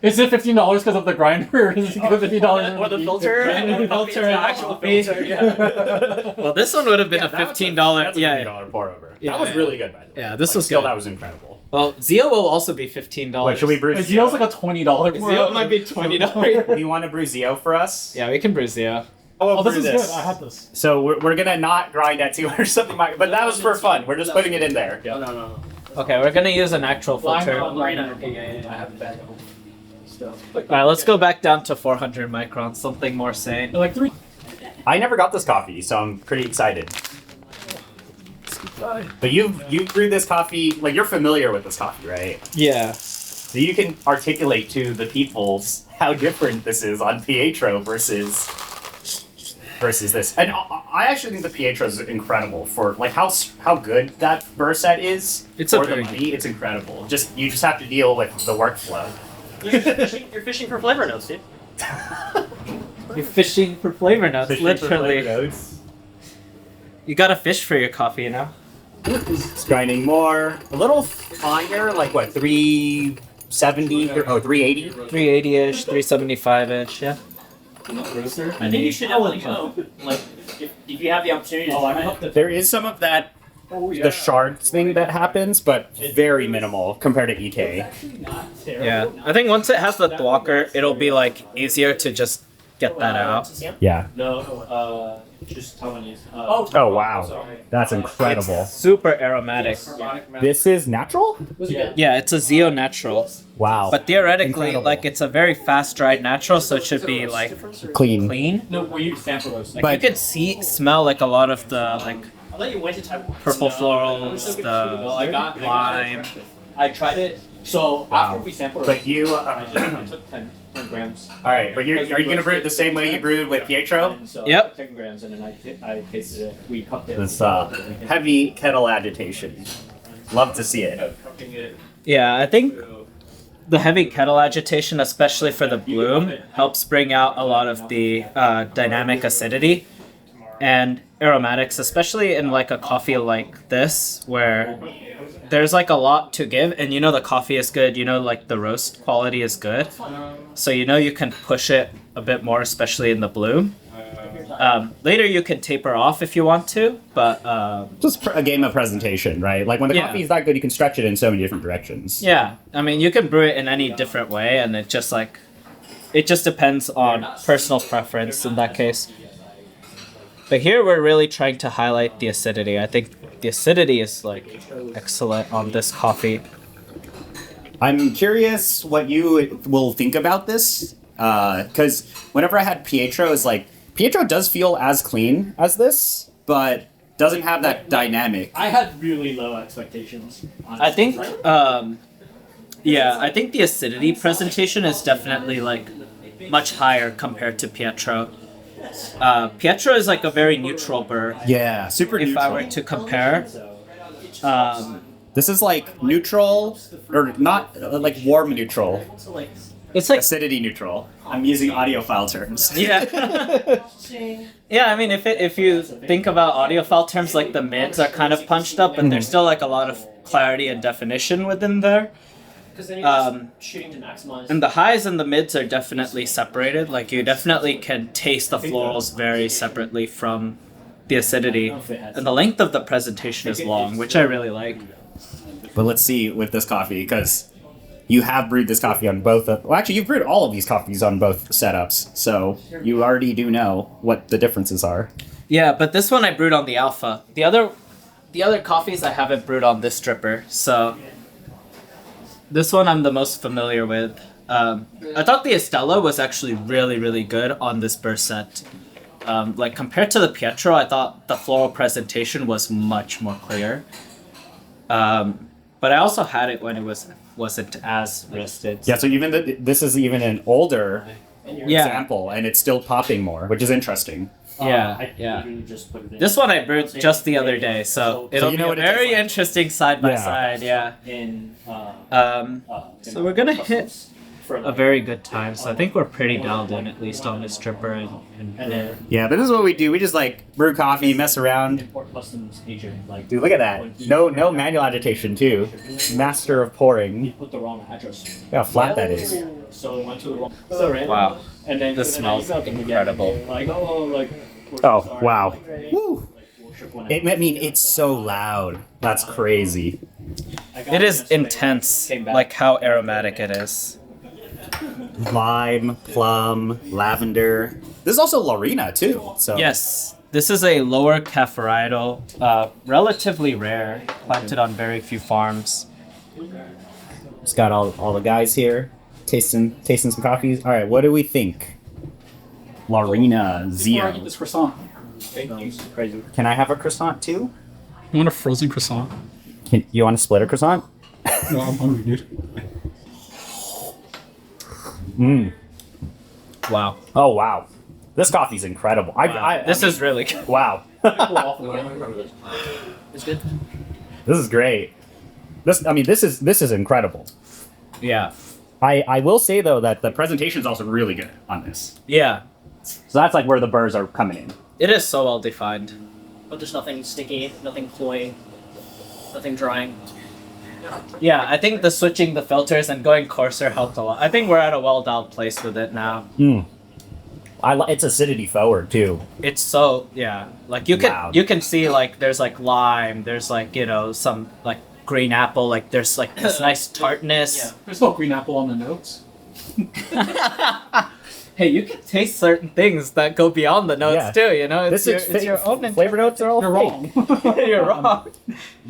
Speaker 4: Is it $15 because of the grinder, or is it $50
Speaker 2: Or the filter.
Speaker 3: And the filter and
Speaker 2: actual
Speaker 3: coffee.
Speaker 2: filter. Yeah.
Speaker 3: Well, this one would have been a
Speaker 5: That's
Speaker 3: $15.
Speaker 5: That's a
Speaker 3: Yeah,
Speaker 5: $50 pour over.
Speaker 3: Yeah,
Speaker 5: That was
Speaker 3: yeah.
Speaker 5: really good, by the way.
Speaker 3: yeah. This
Speaker 5: Like,
Speaker 3: was
Speaker 5: still,
Speaker 3: good.
Speaker 5: that was incredible.
Speaker 3: Well, Zio will also be $15.
Speaker 5: Wait, should we brew?
Speaker 4: Zio's like a $20.
Speaker 3: Zio might be $20.
Speaker 5: Do you want to brew Zio for us?
Speaker 3: Yeah, we can brew Zio.
Speaker 4: Oh, this is good. I had this.
Speaker 5: So we're gonna not grind at 200 something, but that was for fun. We're just putting it in there.
Speaker 2: No.
Speaker 3: Okay, we're gonna use an actual filter.
Speaker 2: Laurina. Okay, yeah. I have that.
Speaker 3: Alright, let's go back down to 400 microns, something more sane.
Speaker 4: Like 3.
Speaker 5: I never got this coffee, so I'm pretty excited. But you brewed this coffee, like you're familiar with this coffee, right?
Speaker 3: Yeah.
Speaker 5: So you can articulate to the peoples how different this is on Pietro versus this. And I actually think the Pietro is incredible for like how good that burst set is.
Speaker 3: It's a
Speaker 5: for the
Speaker 3: very
Speaker 5: money. It's incredible. You just have to deal with the workflow.
Speaker 2: You're fishing for flavor notes, dude.
Speaker 3: You're fishing for flavor notes, literally. You gotta fish for your coffee,
Speaker 5: It's grinding more, a little finer, like what 370 or 380.
Speaker 3: 380-ish, 375-ish, yeah.
Speaker 2: I think you should definitely go. Like, if you have the opportunity to try it.
Speaker 5: There is some of that. The shards thing that happens, but very minimal compared to EK.
Speaker 3: Yeah. I think once it has the thwocker, it'll be like easier to just get that out.
Speaker 5: Yeah.
Speaker 2: No, just Taiwanese.
Speaker 5: Oh wow, that's incredible.
Speaker 3: Super aromatic.
Speaker 5: This is natural.
Speaker 3: Yeah, it's a Zio natural.
Speaker 5: Wow.
Speaker 3: But theoretically,
Speaker 5: Incredible.
Speaker 3: like it's a very fast dried natural, so it should be like
Speaker 5: clean.
Speaker 3: clean.
Speaker 2: No, we sample those.
Speaker 3: Like you could smell like a lot of the like
Speaker 2: I thought you went to Taiwan.
Speaker 3: purple florals, the lime.
Speaker 2: I tried it. So
Speaker 5: Wow.
Speaker 2: after we sampled
Speaker 5: But you.
Speaker 2: I took 10 grams.
Speaker 5: All right, but are you gonna brew it the same way you brewed with Pietro?
Speaker 2: And so
Speaker 3: Yep.
Speaker 2: 10 grams, and then I tasted it. We cupped it.
Speaker 5: This heavy kettle agitation. Love to see it.
Speaker 2: Cupping it.
Speaker 3: Yeah, I think the heavy kettle agitation, especially for the bloom, helps bring out a lot of the dynamic acidity and aromatics, especially in like a coffee like this, where there's like a lot to give, and the coffee is good, like the roast quality is good, so you can push it a bit more, especially in the bloom. Later you can taper off if you want to, but
Speaker 5: Just a game of presentation, right? Like when the
Speaker 3: Yeah.
Speaker 5: coffee is that good, you can stretch it in so many different directions.
Speaker 3: yeah, I mean you can brew it in any different way, and it just depends on personal preference in that case. But here we're really trying to highlight the acidity. I think the acidity is like excellent on this coffee.
Speaker 5: I'm curious what you will think about this, because whenever I had Pietro, it's like Pietro does feel as clean as this, but doesn't have that dynamic.
Speaker 2: I had really low expectations.
Speaker 3: I think I think the acidity presentation is definitely like much higher compared to Pietro. Pietro is like a very neutral burr.
Speaker 5: Yeah, super
Speaker 3: If
Speaker 5: neutral.
Speaker 3: I were to compare,
Speaker 5: This is like neutral, or not like warm neutral.
Speaker 3: It's like
Speaker 5: acidity neutral. I'm using audiophile terms.
Speaker 3: yeah. Yeah, I mean, if you think about audiophile terms, like the mids are kind of punched up, but there's still like a lot of clarity and definition within there.
Speaker 2: Shooting to maximize.
Speaker 3: And the highs and the mids are definitely separated. Like you definitely can taste the florals very separately from the acidity. And the length of the presentation is long, which I really like.
Speaker 5: But let's see with this coffee, because you have brewed this coffee on both. Well, actually, you've brewed all of these coffees on both setups, so you already do know what the differences are.
Speaker 3: Yeah, but this one I brewed on the alpha. The other coffees I haven't brewed on this dripper, so this one I'm the most familiar with. I thought the Estela was actually really, really good on this burst set. Like compared to the Pietro, I thought the floral presentation was much more clear. But I also had it when it wasn't as wristed.
Speaker 5: Yeah, so even this is even an older
Speaker 3: Yeah.
Speaker 5: example, and it's still popping more, which is interesting.
Speaker 3: Yeah. This one I brewed just the other day, so it'll
Speaker 5: you know
Speaker 3: be a
Speaker 5: what it tastes
Speaker 3: very
Speaker 5: like.
Speaker 3: interesting side by
Speaker 5: Yeah.
Speaker 3: side. Yeah. So we're gonna hit a very good time. So I think we're pretty dialed in, at least on this dripper and
Speaker 5: Yeah, but this is what we do. We just like brew coffee, mess around. Dude, look at that. No manual agitation too. Master of pouring.
Speaker 2: Put the wrong address.
Speaker 5: Look how flat that is.
Speaker 2: So it went to the wrong. So random.
Speaker 3: Wow.
Speaker 2: And then
Speaker 3: This smells incredible.
Speaker 2: Like oh like.
Speaker 5: Oh, wow. Woo. I mean, it's so loud. That's crazy.
Speaker 3: It is intense, like how aromatic it is.
Speaker 5: Lime, plum, lavender. This is also Laurina too. So
Speaker 3: Yes, this is a lower cafarietal, relatively rare, planted on very few farms.
Speaker 5: Just got all the guys here tasting some coffees. All right, what do we think? Laurina
Speaker 4: Before I get
Speaker 5: Zio.
Speaker 4: this croissant.
Speaker 2: Crazy.
Speaker 5: Can I have a croissant too?
Speaker 4: You want a frozen croissant?
Speaker 5: You want to split a croissant?
Speaker 4: No, I'm hungry, dude.
Speaker 5: Mmm.
Speaker 3: Wow.
Speaker 5: Oh wow, this coffee's incredible.
Speaker 3: This is really good.
Speaker 5: Wow.
Speaker 2: It's good.
Speaker 5: This is great. This is incredible.
Speaker 3: Yeah.
Speaker 5: I will say though that the presentation is also really good on this.
Speaker 3: Yeah.
Speaker 5: So that's like where the burrs are coming in.
Speaker 3: It is so well defined.
Speaker 2: But there's nothing sticky, nothing cloying, nothing drying.
Speaker 3: Yeah, I think the switching the filters and going coarser helped a lot. I think we're at a well dialed place with it now.
Speaker 5: It's acidity forward too.
Speaker 3: It's so like you
Speaker 5: Wow.
Speaker 3: can see like there's like lime, there's like some like green apple, like there's like this nice tartness.
Speaker 2: Yeah.
Speaker 4: There's no green apple on the notes.
Speaker 3: Hey, you can taste certain things that go beyond the notes
Speaker 5: Yeah.
Speaker 3: too. You know,
Speaker 5: It's
Speaker 3: your own
Speaker 5: flavor notes are all
Speaker 4: You're
Speaker 5: fake.
Speaker 4: wrong.
Speaker 3: You're wrong.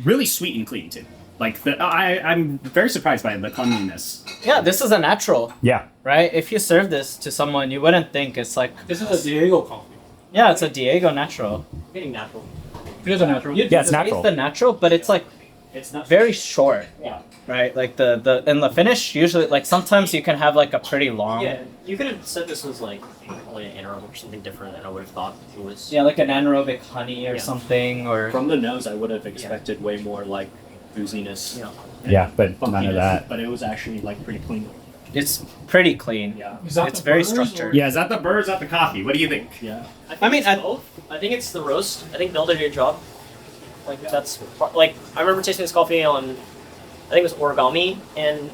Speaker 5: Really sweet and clean too. Like I'm very surprised by the cleanliness.
Speaker 3: Yeah, this is a natural,
Speaker 5: Yeah.
Speaker 3: right? If you serve this to someone, you wouldn't think it's like
Speaker 4: This is a Diego coffee.
Speaker 3: yeah, it's a Diego natural.
Speaker 2: Getting natural.
Speaker 4: It is a natural.
Speaker 3: You
Speaker 5: Yeah, it's
Speaker 3: taste
Speaker 5: natural.
Speaker 3: the natural, but it's like
Speaker 2: It's not
Speaker 3: very short.
Speaker 2: Yeah.
Speaker 3: Right, like the in the finish usually like sometimes you can have like a pretty long
Speaker 2: Yeah, you could have said this was like probably an anaerobic or something different, and I would have thought it was.
Speaker 3: like an anaerobic honey or
Speaker 2: Yeah.
Speaker 3: something or
Speaker 7: From the nose, I would have expected way more like booziness.
Speaker 2: Yeah.
Speaker 5: Yeah, but none of
Speaker 7: funkiness,
Speaker 5: that.
Speaker 7: But it was actually like pretty clean.
Speaker 3: it's pretty clean.
Speaker 7: Yeah.
Speaker 4: Is that
Speaker 3: It's
Speaker 4: the
Speaker 3: very
Speaker 4: burrs
Speaker 3: structured.
Speaker 4: or-
Speaker 5: Yeah, is that the burrs? Is that the coffee? What do you think?
Speaker 7: Yeah.
Speaker 2: I mean,
Speaker 3: it's
Speaker 2: it's both. I think it's the roast. I think Bill did a good job. Like that's like I remember tasting this coffee on, I think it was origami and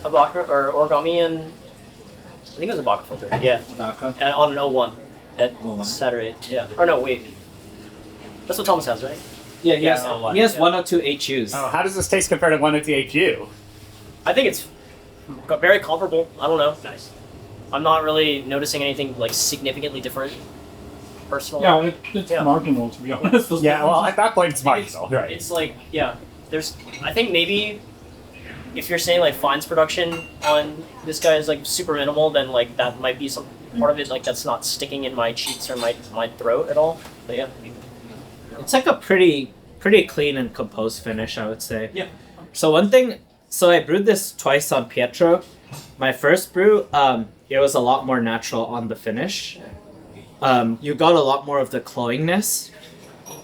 Speaker 2: a Baka or origami and I think it was a Baka filter. Yeah, and on an 01 at Saturday. Yeah. Or no, wait. That's what Thomas has, right?
Speaker 3: Yeah,
Speaker 2: Yeah,
Speaker 3: he has
Speaker 2: yeah.
Speaker 3: 102 HUs.
Speaker 5: Oh, how does this taste compared to 102HU?
Speaker 2: I think it's very comparable. I don't know. Nice. I'm not really noticing anything like significantly different. Personally.
Speaker 4: Yeah, it's
Speaker 2: Yeah.
Speaker 4: marginal to be honest. Those
Speaker 5: Yeah, well,
Speaker 4: things.
Speaker 5: at that point it's
Speaker 2: It's-
Speaker 5: marginal, right?
Speaker 2: It's like, yeah, there's, I think maybe if you're saying like fines production on this guy is like super minimal, then like that might be some part of it, like that's not sticking in my cheeks or my throat at all. But yeah.
Speaker 3: It's like a pretty clean and composed finish, I would say.
Speaker 2: Yeah.
Speaker 3: So I brewed this twice on Pietro. My first brew, it was a lot more natural on the finish. You got a lot more of the cloyingness.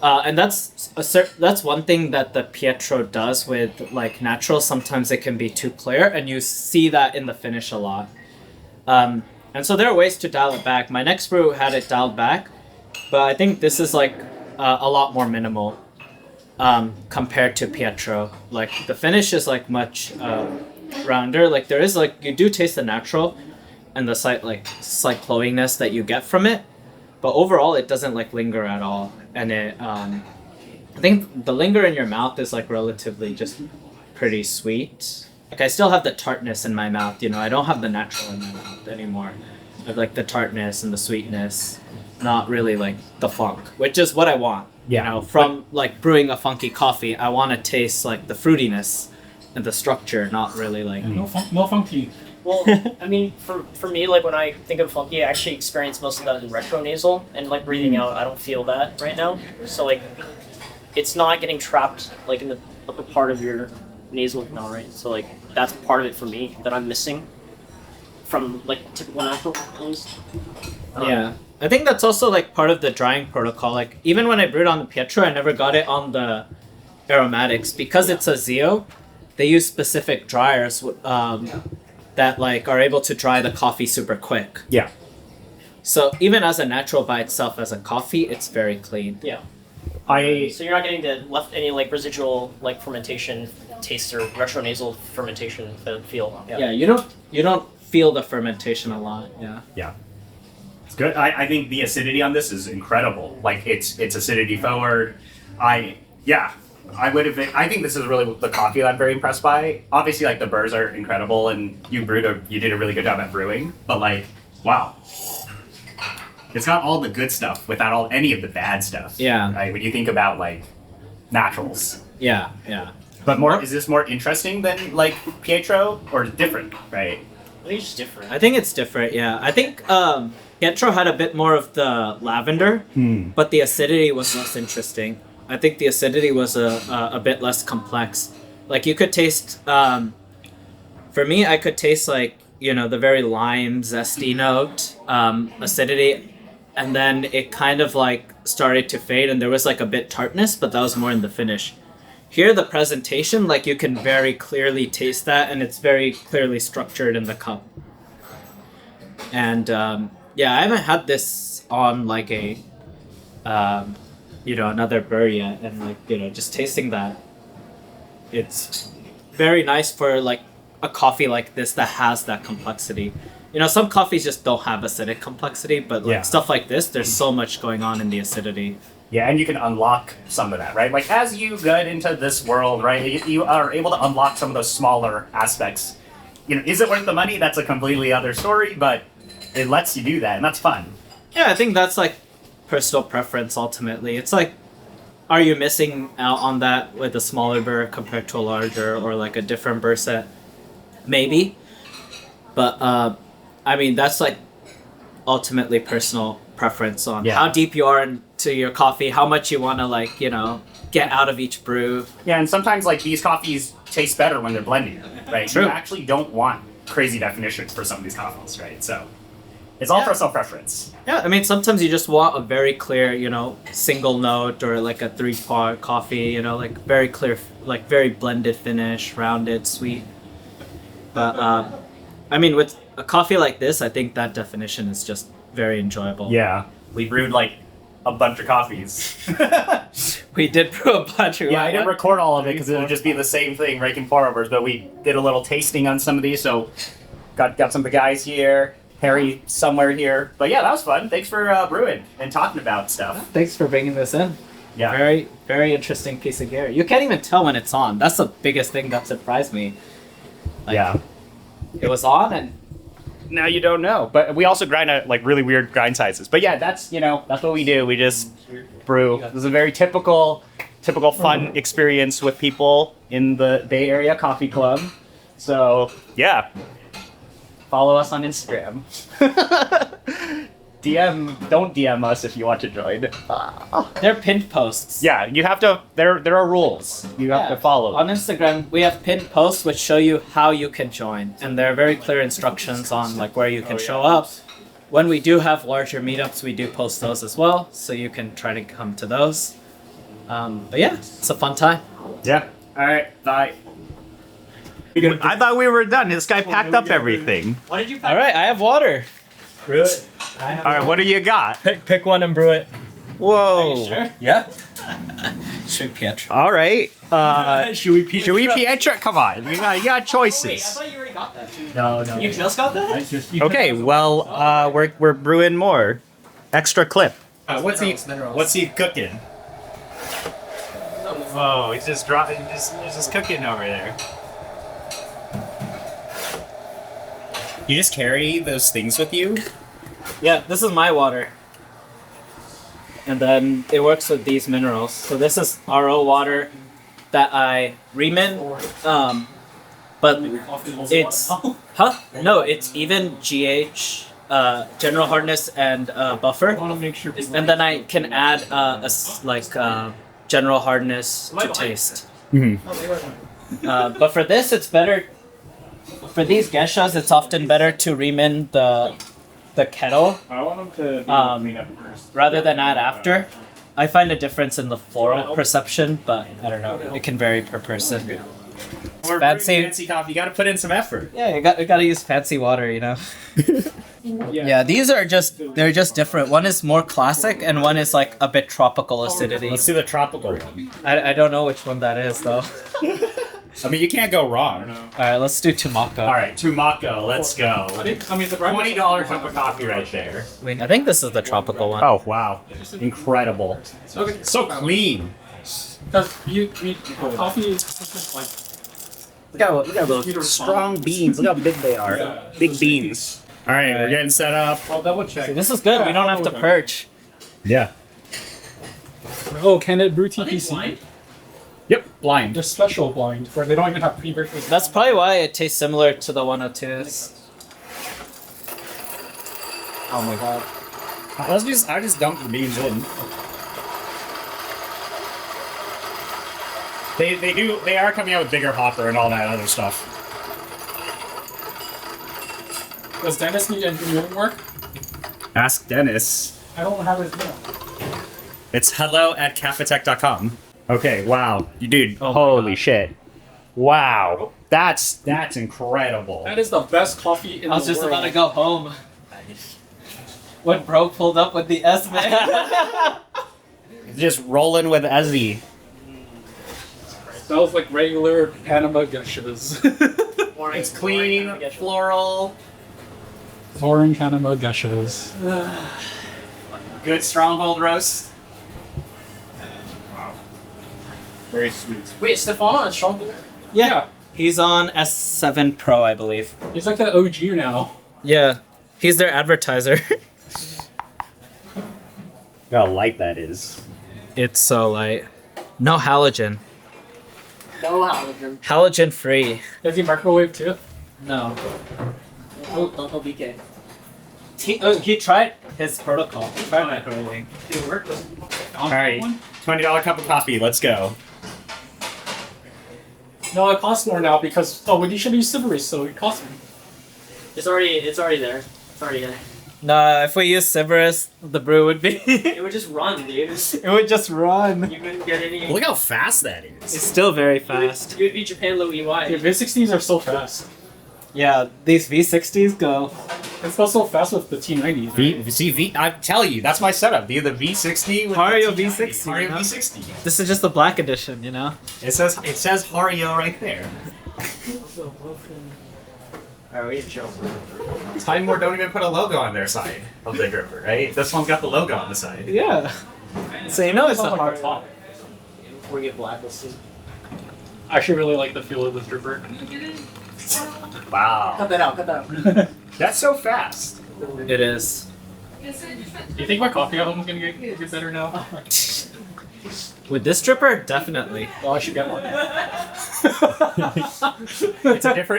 Speaker 3: And that's one thing that the Pietro does with like natural. Sometimes it can be too clear, and you see that in the finish a lot. And so there are ways to dial it back. My next brew had it dialed back, but I think this is like a lot more minimal compared to Pietro. Like the finish is like much rounder. Like there is like, you do taste the natural and the slight cloyingness that you get from it, but overall it doesn't like linger at all. And it, I think the linger in your mouth is like relatively just pretty sweet. Like I still have the tartness in my mouth, you know, I don't have the natural in my mouth anymore. I have like the tartness and the sweetness, not really like the funk, which is what I want.
Speaker 5: Yeah.
Speaker 3: You know, from like brewing a funky coffee, I want to taste like the fruitiness and the structure, not really like...
Speaker 4: No funky.
Speaker 2: Well, I mean, for me, like when I think of funky, I actually experience most of that in retronasal, and like breathing out, I don't feel that right now. So like, it's not getting trapped like in the upper part of your nasal canal, right? So like, that's part of it for me that I'm missing from like typical natural at least.
Speaker 3: Yeah. I think that's also like part of the drying protocol. Like even when I brewed on the Pietro, I never got it on the aromatics because it's a Zio. They use specific dryers that like are able to dry the coffee super quick.
Speaker 5: Yeah.
Speaker 3: So even as a natural by itself as a coffee, it's very clean.
Speaker 2: Yeah.
Speaker 5: So
Speaker 2: you're not getting the any like residual like fermentation taste or retronasal fermentation feel.
Speaker 3: Yeah, you don't feel the fermentation a lot. Yeah.
Speaker 1: Yeah. It's good. I think the acidity on this is incredible. Like it's acidity forward. I think this is really the coffee that I'm very impressed by. Obviously, like the burrs are incredible, and you did a really good job at brewing. But like, wow, it's got all the good stuff without any of the bad stuff.
Speaker 3: Yeah.
Speaker 1: Right. When you think about like naturals.
Speaker 3: Yeah. Yeah.
Speaker 1: But is this more interesting than like Pietro or different? Right.
Speaker 2: I think it's just different.
Speaker 3: I think it's different. Yeah. I think Pietro had a bit more of the lavender, but the acidity was less interesting. I think the acidity was a bit less complex. Like you could taste, for me, I could taste like, you know, the very lime, zesty note, acidity, and then it kind of like started to fade and there was like a bit tartness, but that was more in the finish. Here, the presentation, like you can very clearly taste that and it's very clearly structured in the cup. And yeah, I haven't had this on like a, you know, another burr yet, and like, you know, just tasting that, it's very nice for like a coffee like this that has that complexity. You know, some coffees just don't have acidic complexity, but like stuff like this, there's so much going on in the acidity.
Speaker 1: Yeah, and you can unlock some of that, right? Like as you get into this world, right, you are able to unlock some of those smaller aspects. You know, is it worth the money? That's a completely other story, but it lets you do that, and that's fun.
Speaker 3: Yeah, I think that's like personal preference ultimately. It's like, are you missing out on that with a smaller burr compared to a larger or like a different burr set? Maybe. But I mean, that's like ultimately personal preference on how deep you are into your coffee, how much you want to like, you know, get out of each brew.
Speaker 1: Yeah, and sometimes like these coffees taste better when they're blended, right?
Speaker 3: True.
Speaker 1: You actually don't want crazy definitions for some of these coffees, right? So it's all personal preference.
Speaker 3: Yeah, I mean, sometimes you just want a very clear, you know, single note or like a 3-part coffee, you know, like very clear, like very blended finish, rounded, sweet. But I mean, with a coffee like this, I think that definition is just very enjoyable.
Speaker 1: Yeah, we brewed like a bunch of coffees.
Speaker 3: We did brew a bunch of.
Speaker 1: Yeah, I didn't record all of it because it would just be the same thing, raking pour overs. But we did a little tasting on some of these, so got some of the guys here, Harry somewhere here. But yeah, that was fun. Thanks for brewing and talking about stuff.
Speaker 3: Thanks for bringing this in.
Speaker 1: Yeah,
Speaker 3: very, very interesting piece of gear. You can't even tell when it's on. That's the biggest thing that surprised me. Like,
Speaker 1: yeah,
Speaker 3: it was on and.
Speaker 5: Now you don't know, but we also grind at like really weird grind sizes. But yeah, that's what we do. We just brew. This is a very typical fun experience with people in the Bay Area Coffee Club. So yeah, follow us on Instagram. Don't DM us if you want to join.
Speaker 3: They're pinned posts.
Speaker 5: Yeah, you have to. There are rules. You have to follow.
Speaker 3: On Instagram, we have pinned posts which show you how you can join, and there are very clear instructions on like where you can show up. When we do have larger meetups, we do post those as well, so you can try to come to those. But yeah, it's a fun time.
Speaker 1: yeah. All right, bye.
Speaker 5: I thought we were done. This guy packed up everything.
Speaker 2: What did you
Speaker 3: All right, I have water.
Speaker 7: Brew it.
Speaker 5: All right, what do you got?
Speaker 7: Pick one and brew it.
Speaker 5: Whoa.
Speaker 3: Yeah. Straight Pietro.
Speaker 5: All right.
Speaker 7: Should we Pietro?
Speaker 5: Should we Pietro? Come on, you got
Speaker 2: Wait, I
Speaker 5: choices.
Speaker 2: thought you already got that.
Speaker 7: No.
Speaker 2: You just got that?
Speaker 5: Okay, well, we're brewing more. Extra clip.
Speaker 1: What's he cooking? Oh, he's just dropping. He's just cooking over there. You just carry those things with you?
Speaker 3: Yeah, this is my water. And then it works with these minerals. So this is RO water that I remin. But it's no, it's even GH, general hardness and buffer. And then I can add general hardness to taste. But for this, it's better. For these geshas, it's often better to remin the kettle
Speaker 6: I want them to
Speaker 3: rather than add after. I find a difference in the floral perception, but I don't know. It can vary per person. Fancy
Speaker 1: coffee. You got to put in some effort.
Speaker 3: Yeah, you gotta use fancy water, you know. Yeah, these are they're just different. One is more classic, and one is like a bit tropical acidity.
Speaker 1: Let's do the tropical one.
Speaker 3: I don't know which one that is though.
Speaker 1: I mean, you can't go wrong.
Speaker 3: All right, let's do Tumaco.
Speaker 1: All right, Tumaco. Let's go.
Speaker 6: the
Speaker 1: $20 cup of coffee right there.
Speaker 3: I think this is the tropical one.
Speaker 5: Oh wow, incredible.
Speaker 6: Okay.
Speaker 1: So clean.
Speaker 6: Because coffee is just like
Speaker 5: Look at those strong beans. Look how big they are. Big beans.
Speaker 1: All right, we're getting set up.
Speaker 6: I'll double check.
Speaker 3: See, this is good. We don't have to perch.
Speaker 1: Yeah.
Speaker 4: Oh, can it brew TPC?
Speaker 1: Yep. Blind.
Speaker 4: They're special blind, where they don't even have pre-breakfast.
Speaker 3: That's probably why it tastes similar to the 102s. Oh my god.
Speaker 1: I just dumped the beans in. They are coming out with bigger hopper and all that other stuff.
Speaker 4: Does Dennis need engineering work?
Speaker 1: Ask Dennis.
Speaker 4: I don't have his email.
Speaker 1: It's hello@kafatek.com. Okay, wow.
Speaker 5: Dude, holy shit. Wow. That's incredible.
Speaker 4: That is the best coffee in the world.
Speaker 3: I was just about to go home. When bro pulled up with the Esme.
Speaker 5: Just rolling with Ezzy.
Speaker 4: Smells like regular Panama Geshas.
Speaker 1: It's clean, floral,
Speaker 4: Foreign Panama Geshas.
Speaker 1: good stronghold roast.
Speaker 6: very sweet.
Speaker 2: Wait, Stefano is strong.
Speaker 3: Yeah. He's on S7 Pro, I believe.
Speaker 4: He's like the OG now.
Speaker 3: Yeah. He's their advertiser.
Speaker 5: Look how light that is.
Speaker 3: It's so light. No halogen.
Speaker 2: No halogen.
Speaker 3: Halogen free.
Speaker 4: Does he microwave too?
Speaker 3: No.
Speaker 2: Don't BK.
Speaker 3: He tried his protocol. He tried microwaving.
Speaker 2: Did it work?
Speaker 1: All right, $20 cup of coffee. Let's go.
Speaker 4: No, it costs more now because when you should use Silvery, so it costs more.
Speaker 2: It's already there. It's already in.
Speaker 3: No, if we use Severus, the brew would be.
Speaker 2: It would just run, dude.
Speaker 3: It would just run.
Speaker 2: You couldn't get any.
Speaker 1: Look how fast that is.
Speaker 3: It's still very fast.
Speaker 2: You would be Japan low EY.
Speaker 4: Dude, V60s are so fast.
Speaker 3: Yeah, these V60s go.
Speaker 4: It's not so fast with the T90s.
Speaker 1: I tell you, that's my setup. The V60 with
Speaker 3: Hario
Speaker 1: the
Speaker 3: V60,
Speaker 1: Hario
Speaker 3: you know?
Speaker 1: V60.
Speaker 3: This is just the black edition, you know?
Speaker 1: It says Hario right there.
Speaker 2: Alright, we need to show.
Speaker 1: Time More don't even put a logo on their side of the gripper, right? This one's got the logo on the side.
Speaker 3: Yeah. So you know it's a
Speaker 4: Not like
Speaker 3: hard
Speaker 4: the top.
Speaker 2: Before we get blacklisted.
Speaker 4: I actually really like the feel of this dripper.
Speaker 1: Wow.
Speaker 2: Cut that out, cut that out.
Speaker 1: That's so fast.
Speaker 3: It is.
Speaker 4: Do you think my coffee album's gonna get better now?
Speaker 3: With this dripper, definitely.
Speaker 4: Well, I should get one.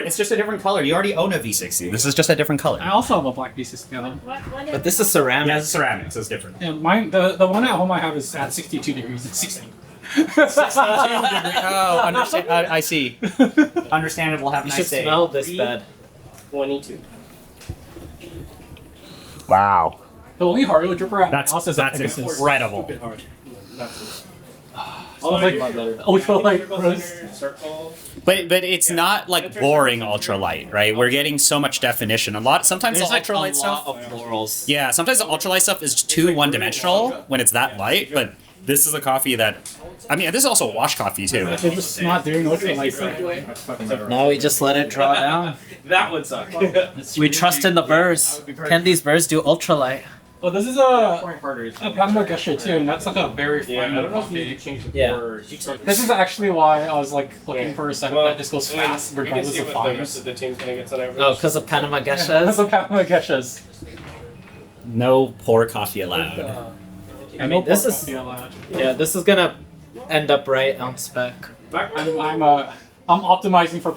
Speaker 1: It's just a different color. You already own a V60. This is just a different color.
Speaker 4: I also have a black V60 album.
Speaker 3: But this is ceramic.
Speaker 1: Yeah, it's ceramics. It's different.
Speaker 4: Yeah, mine, the one at home I have is at 62 degrees. It's 60.
Speaker 5: Oh, understand. I see.
Speaker 1: Understandable. Have a
Speaker 3: You
Speaker 1: nice
Speaker 3: should
Speaker 1: day.
Speaker 3: smell this bed.
Speaker 2: 22.
Speaker 5: Wow.
Speaker 4: The only Hario dripper at my
Speaker 1: That's
Speaker 4: house is
Speaker 1: that's
Speaker 4: a Pegasus.
Speaker 1: incredible.
Speaker 4: ultralight roast.
Speaker 5: But it's not like boring ultralight, right? We're getting so much definition. Sometimes
Speaker 3: There's
Speaker 5: the
Speaker 3: like a
Speaker 5: ultralight stuff.
Speaker 3: lot of florals.
Speaker 5: Yeah, sometimes the ultralight stuff is too one-dimensional when it's that light. But this is a coffee that, I mean, this is also wash coffee too.
Speaker 4: They're just not doing ultralight.
Speaker 3: No, we just let it draw down.
Speaker 7: That would suck.
Speaker 3: We trust in the burrs. Can these burrs do ultralight?
Speaker 4: Well, this is a Panama Gesha too, and that's like a very fine coffee.
Speaker 3: Yeah.
Speaker 4: This is actually why I was like looking for a setup that just goes fast regardless of fines.
Speaker 7: The team's gonna get sent over.
Speaker 3: Oh, because of Panama
Speaker 4: That's
Speaker 3: Geshas?
Speaker 4: the Panama Geshas.
Speaker 5: No pour coffee allowed.
Speaker 3: I mean, this is yeah, this is gonna end up right on spec.
Speaker 4: I'm optimizing for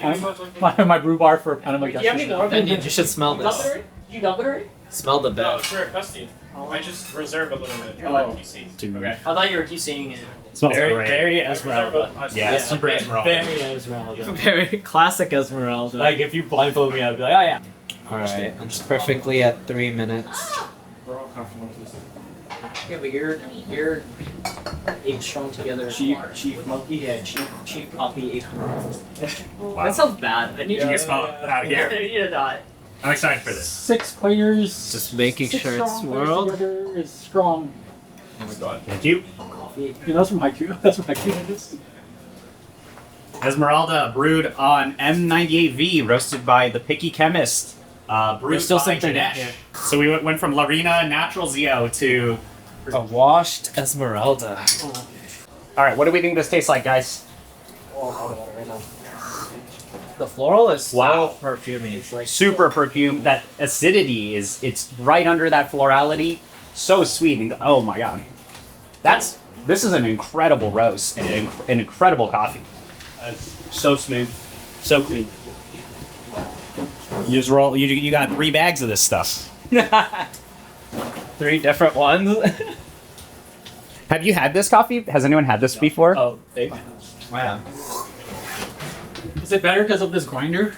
Speaker 4: my brew bar for Panama Gesha.
Speaker 3: Benyon, you should smell this.
Speaker 2: You dump it already?
Speaker 3: Smell the
Speaker 7: Oh,
Speaker 3: bed.
Speaker 7: sure, Custy. I just reserve a little bit.
Speaker 5: Okay.
Speaker 2: I thought you were QCing it.
Speaker 5: Smells
Speaker 7: Very,
Speaker 5: great.
Speaker 7: very Esmeralda.
Speaker 5: Yeah, super Esmeralda.
Speaker 7: Very Esmeralda.
Speaker 3: Very classic Esmeralda.
Speaker 7: Like, if you blindfold me, I'd be like, oh yeah.
Speaker 3: Alright, I'm just perfectly at 3 minutes.
Speaker 2: Yeah, but you're eight strong together. Chief monkey. Yeah, chief coffee 800. That sounds bad. I need
Speaker 5: You can smell it out
Speaker 2: I
Speaker 5: here.
Speaker 2: need to die.
Speaker 5: I'm excited for this.
Speaker 4: 6 players.
Speaker 3: Just making
Speaker 4: six
Speaker 3: sure it's
Speaker 4: strong,
Speaker 3: swirled.
Speaker 4: together is strong.
Speaker 7: Oh my god.
Speaker 5: Thank you.
Speaker 2: Coffee.
Speaker 4: You know, that's from Haiku. That's from Haiku.
Speaker 5: Esmeralda brewed on M98V, roasted by the Pitti Chemist. Brewed
Speaker 3: still
Speaker 5: by
Speaker 3: something in
Speaker 5: Janesh.
Speaker 3: here.
Speaker 5: So we went from Laurina Natural Zio to.
Speaker 3: A washed Esmeralda.
Speaker 5: All right, what do we think this tastes like, guys?
Speaker 3: The floral is
Speaker 5: Wow.
Speaker 3: so perfumey. It's like
Speaker 5: Super perfume. That acidity it's right under that florality. So sweet. And, oh my god, this is an incredible roast and an incredible coffee.
Speaker 7: So smooth. So clean.
Speaker 5: You just roll. You got 3 bags of this stuff.
Speaker 3: 3 different ones.
Speaker 5: Have you had this coffee? Has anyone had this before?
Speaker 7: Oh, they.
Speaker 3: Wow.
Speaker 4: Is it better because of this grinder?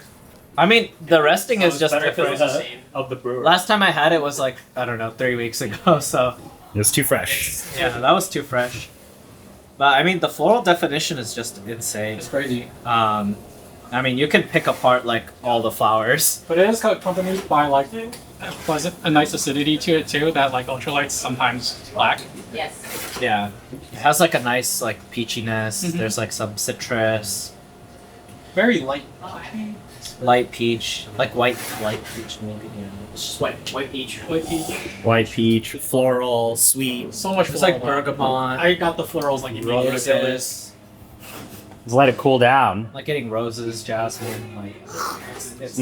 Speaker 3: I mean, the resting is just
Speaker 7: better
Speaker 3: different.
Speaker 7: because of the brewer.
Speaker 3: Last time I had it was like, I don't know, 3 weeks ago, so
Speaker 5: It's too fresh.
Speaker 3: yeah, that was too fresh. But I mean, the floral definition is just insane.
Speaker 4: It's crazy.
Speaker 3: I mean, you can pick apart like all the flowers.
Speaker 4: But it is accompanied by like a nice acidity to it too that like ultralights sometimes lack.
Speaker 3: Yeah, it has like a nice like peachiness. There's like some citrus,
Speaker 4: Very light.
Speaker 3: light peach, like white peach maybe. Yeah.
Speaker 2: Just white peach.
Speaker 4: White peach.
Speaker 5: White peach, floral, sweet.
Speaker 4: So much.
Speaker 3: It's like
Speaker 4: floral.
Speaker 3: bergamot,
Speaker 4: I got the florals like immediately.
Speaker 3: roses,
Speaker 5: Let's let it cool down.
Speaker 3: like getting roses, jasmine, like it's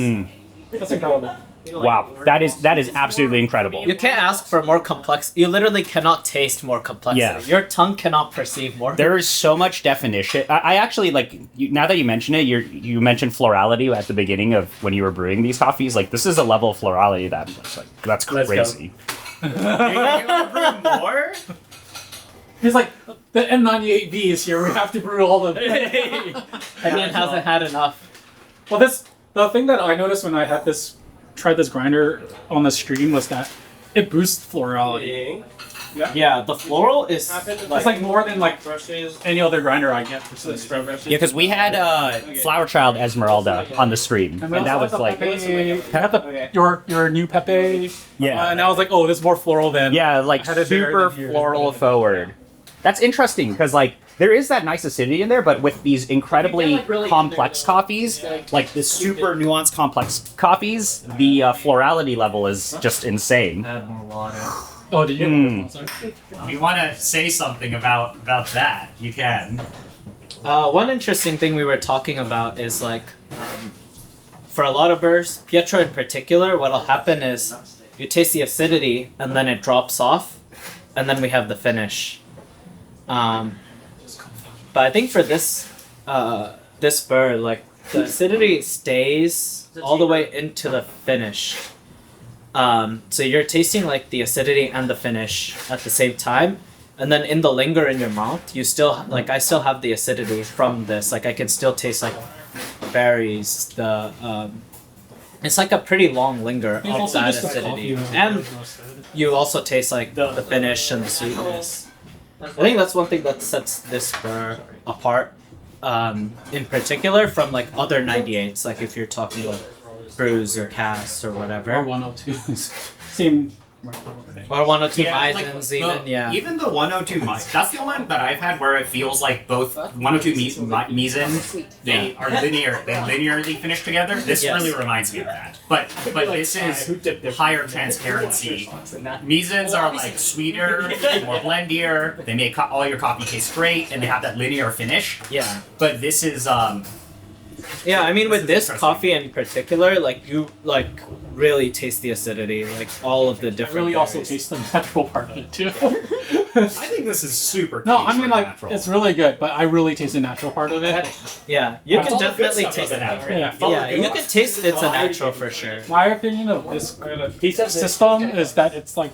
Speaker 4: That's incredible.
Speaker 5: Wow, that is absolutely incredible.
Speaker 3: You can't ask for more complex. You literally cannot taste more complexity.
Speaker 5: Yeah.
Speaker 3: Your tongue cannot perceive more.
Speaker 5: There is so much definition. I actually like now that you mention it. You mentioned florality at the beginning of when you were brewing these coffees. Like this is a level of florality that's
Speaker 7: Let's go.
Speaker 5: crazy.
Speaker 3: more?
Speaker 4: He's like, the M98V is here. We have to brew all the.
Speaker 3: Benyon hasn't had enough.
Speaker 4: Well, the thing that I noticed when I tried this grinder on the stream was that it boosts florality.
Speaker 3: Yeah, the floral is
Speaker 4: It's like more than like any other grinder I get.
Speaker 5: Yeah, because we had Flower Child Esmeralda on the stream, and that was like
Speaker 4: your new Pepe.
Speaker 5: yeah,
Speaker 4: And I was like, oh, this is more floral than
Speaker 5: like
Speaker 4: had it there
Speaker 5: super
Speaker 4: than here.
Speaker 5: floral forward. That's interesting because like there is that nice acidity in there, but with these incredibly complex coffees, like the super nuanced complex coffees, the florality level is just insane.
Speaker 3: Add more water.
Speaker 4: Oh, did you?
Speaker 5: If you want to say something about that, you can.
Speaker 3: One interesting thing we were talking about is like, for a lot of burrs, Pietro in particular, what'll happen is you taste the acidity and then it drops off, and then we have the finish. But I think for this burr, like the acidity stays all the way into the finish. So you're tasting like the acidity and the finish at the same time, and then in the linger in your mouth, you still like I still have the acidity from this. Like I can still taste like berries. It's like a pretty long linger of that acidity, and you also taste like the finish and the sweetness. I think that's one thing that sets this burr apart, in particular from like other 98s. Like if you're talking like brews or casts or whatever,
Speaker 4: Or 102s. Same.
Speaker 3: or 102
Speaker 1: like,
Speaker 3: Meisens even. Yeah.
Speaker 1: Even the 102 Meisen, that's the one that I've had where it feels like both 102 Meisen, they are linear, they linearly finish together. This
Speaker 3: Yes.
Speaker 1: really reminds me of that. But this is higher transparency. Meisens are like sweeter, more blendier. They make all your coffee taste great, and they have that linear finish.
Speaker 3: Yeah.
Speaker 1: But this is
Speaker 3: Yeah, I mean, with this
Speaker 1: interesting.
Speaker 3: coffee in particular, like you like really taste the acidity, like all of the
Speaker 4: I
Speaker 3: different.
Speaker 4: really also
Speaker 3: berries.
Speaker 4: taste the natural part of it too.
Speaker 1: I think this is super.
Speaker 4: No,
Speaker 1: cute
Speaker 4: I mean
Speaker 1: for
Speaker 4: like
Speaker 1: natural.
Speaker 4: it's really good, but I really taste the natural part of it.
Speaker 3: Yeah, you
Speaker 1: It's
Speaker 3: can
Speaker 1: all the good
Speaker 3: definitely
Speaker 1: stuff
Speaker 3: taste
Speaker 1: of
Speaker 3: it.
Speaker 1: the natural.
Speaker 4: Yeah.
Speaker 3: Yeah, you can taste it's a natural for sure.
Speaker 4: My opinion of this system is that it's like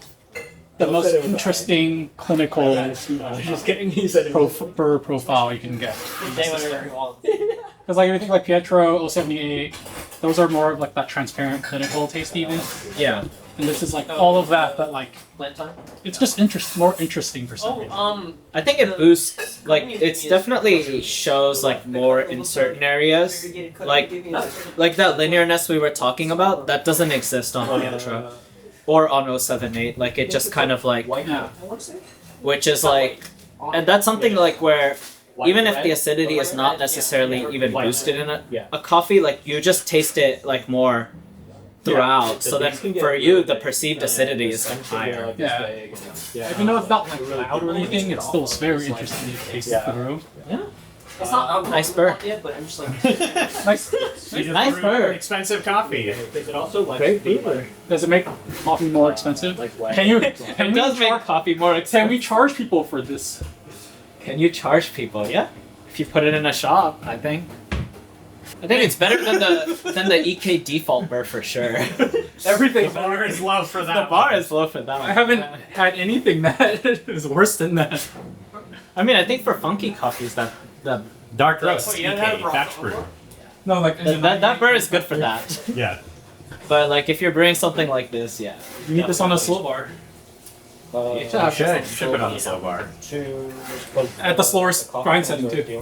Speaker 4: the most interesting clinical
Speaker 7: Just kidding. He said
Speaker 4: burr profile you can get.
Speaker 2: Say whatever you want.
Speaker 4: Because like if you think like Pietro 078, those are more of like that transparent clinical taste even.
Speaker 3: Yeah.
Speaker 4: And this is like all of that, but like
Speaker 2: Plant time.
Speaker 4: it's just more interesting for some reason.
Speaker 3: I think it boosts, like, it's definitely shows, like, more in certain areas. Like that linearness we were talking about, that doesn't exist on Pietro. Or on 078. Like, it just kind of, like,
Speaker 4: Yeah.
Speaker 3: which is, like, and that's something, like, where even if the acidity is not necessarily even boosted in a coffee, like, you just taste it, like, more throughout. So then, for you, the perceived acidity is, like, higher.
Speaker 4: Yeah. Even though it's not like loud or anything, it's still very interesting to taste through.
Speaker 2: It's not
Speaker 3: Nice burr.
Speaker 2: yet, but I'm just like.
Speaker 4: Nice.
Speaker 3: Nice burr.
Speaker 1: Expensive coffee.
Speaker 3: Great beaver.
Speaker 4: Does it make coffee more expensive? Can you?
Speaker 3: It
Speaker 4: Can
Speaker 3: does
Speaker 4: we
Speaker 3: make coffee more
Speaker 4: Can
Speaker 3: expensive.
Speaker 4: we charge people for this?
Speaker 3: Can you charge people? Yeah. If you put it in a shop, I think. I think it's better than the EK default burr for sure.
Speaker 4: Everything.
Speaker 1: The bar is low for that.
Speaker 3: The bar is low for that one.
Speaker 4: I haven't had anything that is worse than that.
Speaker 3: I mean, I think for funky coffees, that the
Speaker 1: Dark roast.
Speaker 2: you don't have a
Speaker 1: EK,
Speaker 2: problem.
Speaker 1: batch brew.
Speaker 4: No, like
Speaker 3: that burr is good for that.
Speaker 1: Yeah.
Speaker 3: But like if you're brewing something like this, yeah.
Speaker 4: you need this on a slow bar.
Speaker 1: You should ship it on the slow bar.
Speaker 4: At the slower grind setting too.